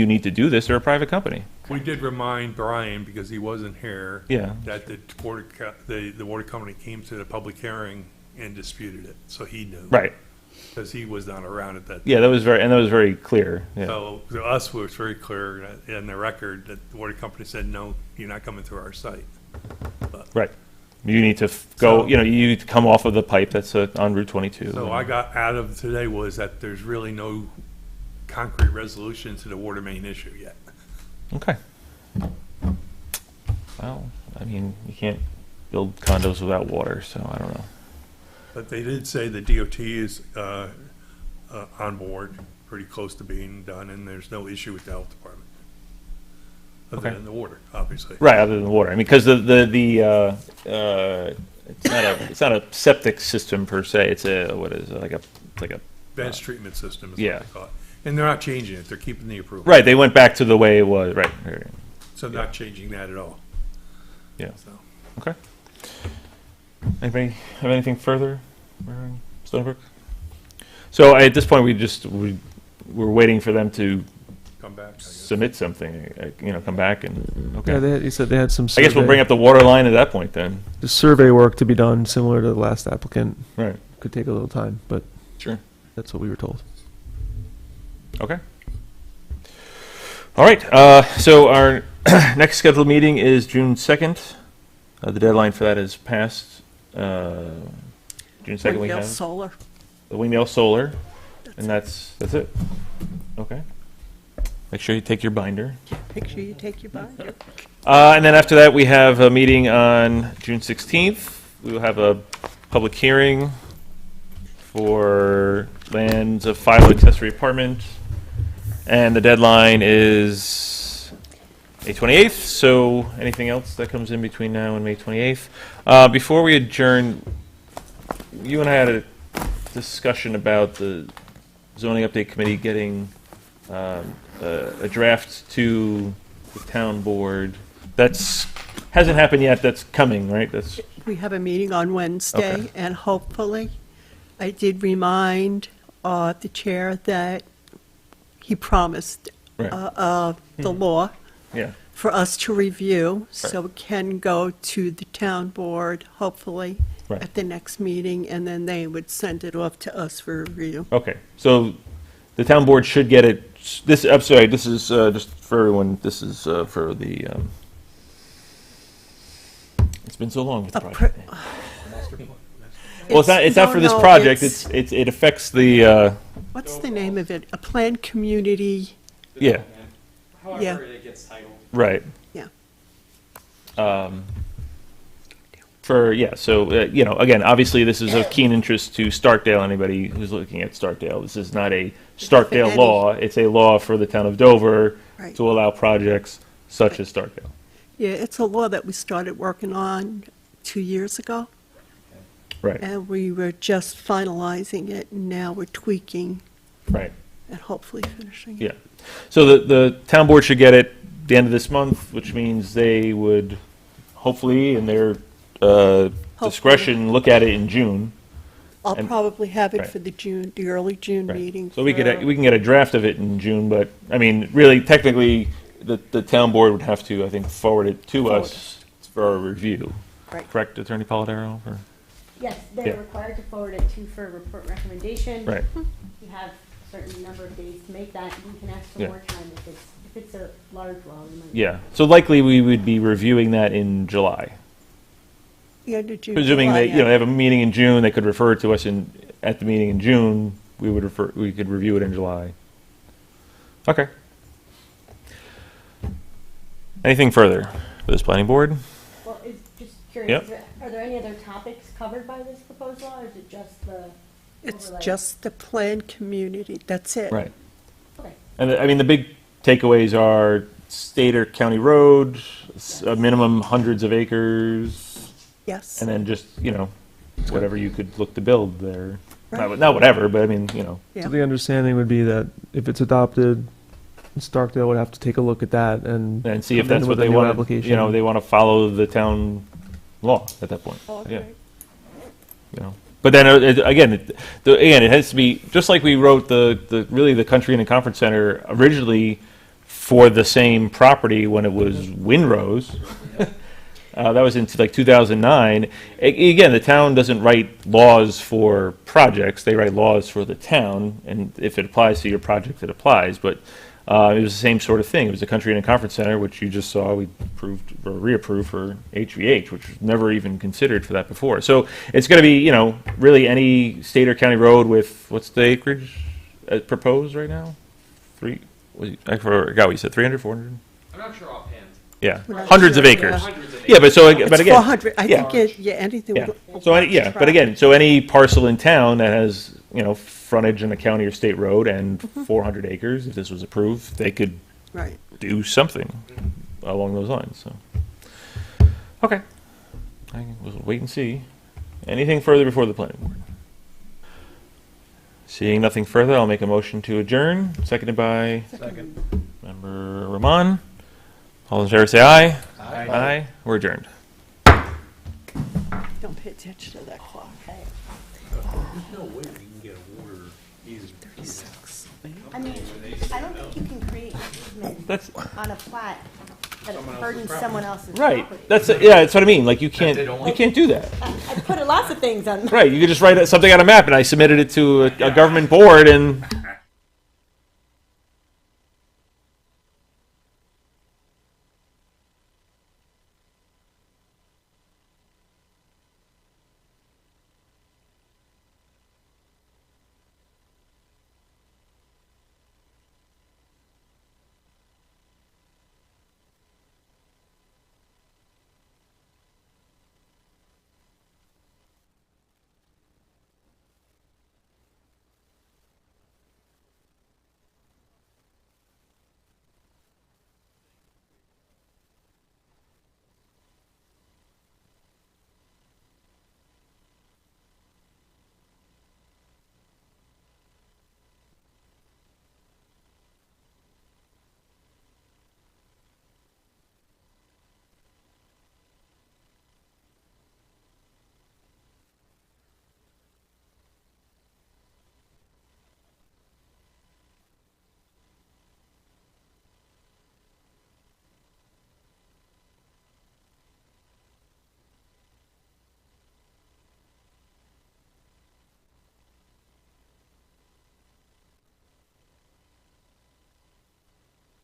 need to do this, they're a private company. we did remind Brian, because he wasn't here. Yeah. That the water company came to the public hearing and disputed it, so he knew. Right, Because he was not around at that. yeah, that was very clear, yeah. So to us, it was very clear in the record that the water company said, no, you're not coming through our site. Right. You need to go, So- you need to come off of the pipe that's on Route 22. So I got out of today was that there's really no concrete resolution to the water main issue yet. Okay. Well, I mean, you can't build condos without water, so I don't know. But they did say the DOT is on board, pretty close to being done, and there's no issue with the health department. Other Okay. than the water, obviously. Right, other than the water. I mean, because it's not a septic system per se. It's what is it, like a Advanced treatment system is yeah. what they call it. And they're not changing it, they're keeping the approval. right. They went back to the way it was. Right. So not changing that at all. Yeah. So, Okay. Anybody have anything further, Stonebrook? So at this point, we're waiting for them to come back, I guess. submit something. Come back and okay. Yeah, he said they had some I guess we'll bring up the water line at that point then. the survey work to be done, similar to the last applicant. Right. Could take a little time, but Sure. that's what we were told. Okay. All right. So our next scheduled meeting is June 2nd. The deadline for that is passed. June 2nd we Windmill have Solar. the Windmill Solar, and that's it. Okay. Make sure you take your binder. Make sure you take your binder. And then after that, we have a meeting on June 16th. We will have a public hearing for lands of Philo accessory apartment. And the deadline is May 28th, so anything else that comes in between now and May 28th? Before we adjourn, you and I had a discussion about the zoning update committee getting a draft to the town board. That's hasn't happened yet, that's coming, right? That's We have a meeting on Wednesday, Okay. and hopefully, I did remind the chair that he promised Right. the law yeah. for us to review, so it can go to the town board, hopefully, Right. at the next meeting, and then they would send it off to us for review. Okay, so the town board should get it, I'm sorry, this is just for everyone, this is for the, it's been so long with the A project. Well, it's not for this no, project, it affects the, What's the name of it? A planned community, yeah, yeah, it gets titled. right. yeah. So, again, obviously, this is of keen interest to Starkdale, anybody who's looking at Starkdale. This is not a Starkdale any- law, it's a law for the town of Dover Right. to allow projects such as Starkdale. Yeah, it's a law that we started working on 2 years ago, Right, and we were just finalizing it, and now we're tweaking right. and hopefully finishing it. Yeah. So the town board should get it the end of this month, which means they would hopefully, in their discretion, look at it in June. I'll And- probably have it right. for the early June Right. meeting. So we for- can get a draft of it in June, but, I mean, really, technically, the town board would have to, I think, forward it to us for a review. Right. Correct, Attorney Polidoro? Or- Yes, Yeah. they're required to forward it to for a report recommendation. Right. You have a certain number of days to make that. We can ask for Yeah. more time if it's a large law. we might- Yeah, so likely we would be reviewing that in July. The end of June. Presuming July, they have a meeting in June, they could refer it to us at the meeting in June, we could review it in July. Okay. Anything further for this planning board? Well, just curious, Yep. are there any other topics covered by this proposed law, or is it just the It's overlay? just the planned community, that's it. Right. Okay. And I mean, the big takeaways are state or county road, a minimum hundreds of acres, Yes. and then just, whatever you could look to build there. Right. Not whatever, but I mean, Yeah. So the understanding would be that if it's adopted, Starkdale would have to take a look at that and and see if come in that's what with a they new want, application. they want to follow the town law at that point. Okay. Yeah. But then, again, it has to be, just like we wrote the Country Inn and Conference Center originally for the same property when it was Windrose. That was in like 2009. Again, the town doesn't write laws for projects, they write laws for the town, and if it applies to your project, it applies. But It was the same sort of thing. It was the Country Inn and Conference Center, which you just saw we approved or reapproved for HVH, which was never even considered for that before. So it's going to be, you know, really any state or county road with, what's the acreage proposed right now? I forgot what you said, 300, 400? I'm not sure offhand. Yeah, hundreds of acres. Yeah, but so, but It's again. 400, I yeah. think, anything. Yeah, would- so, yeah, but again, so any parcel in town that has, you know, frontage in a county or state road and 400 acres, if this was approved, they could Right. do something along those lines, so. Okay. We'll wait and see. Anything further before the planning board? Seeing nothing further, I'll make a motion to adjourn, seconded by Member Rahman. All in favor, say aye. Aye. We're adjourned. Don't pay attention to that clock. I mean, I don't think you can create an easement That's on a plat that burdens someone else's right. property. That's what I mean. Like you can't do that. I put lots of things on. Right. You could just write something on a map, and I submitted it to a government board, and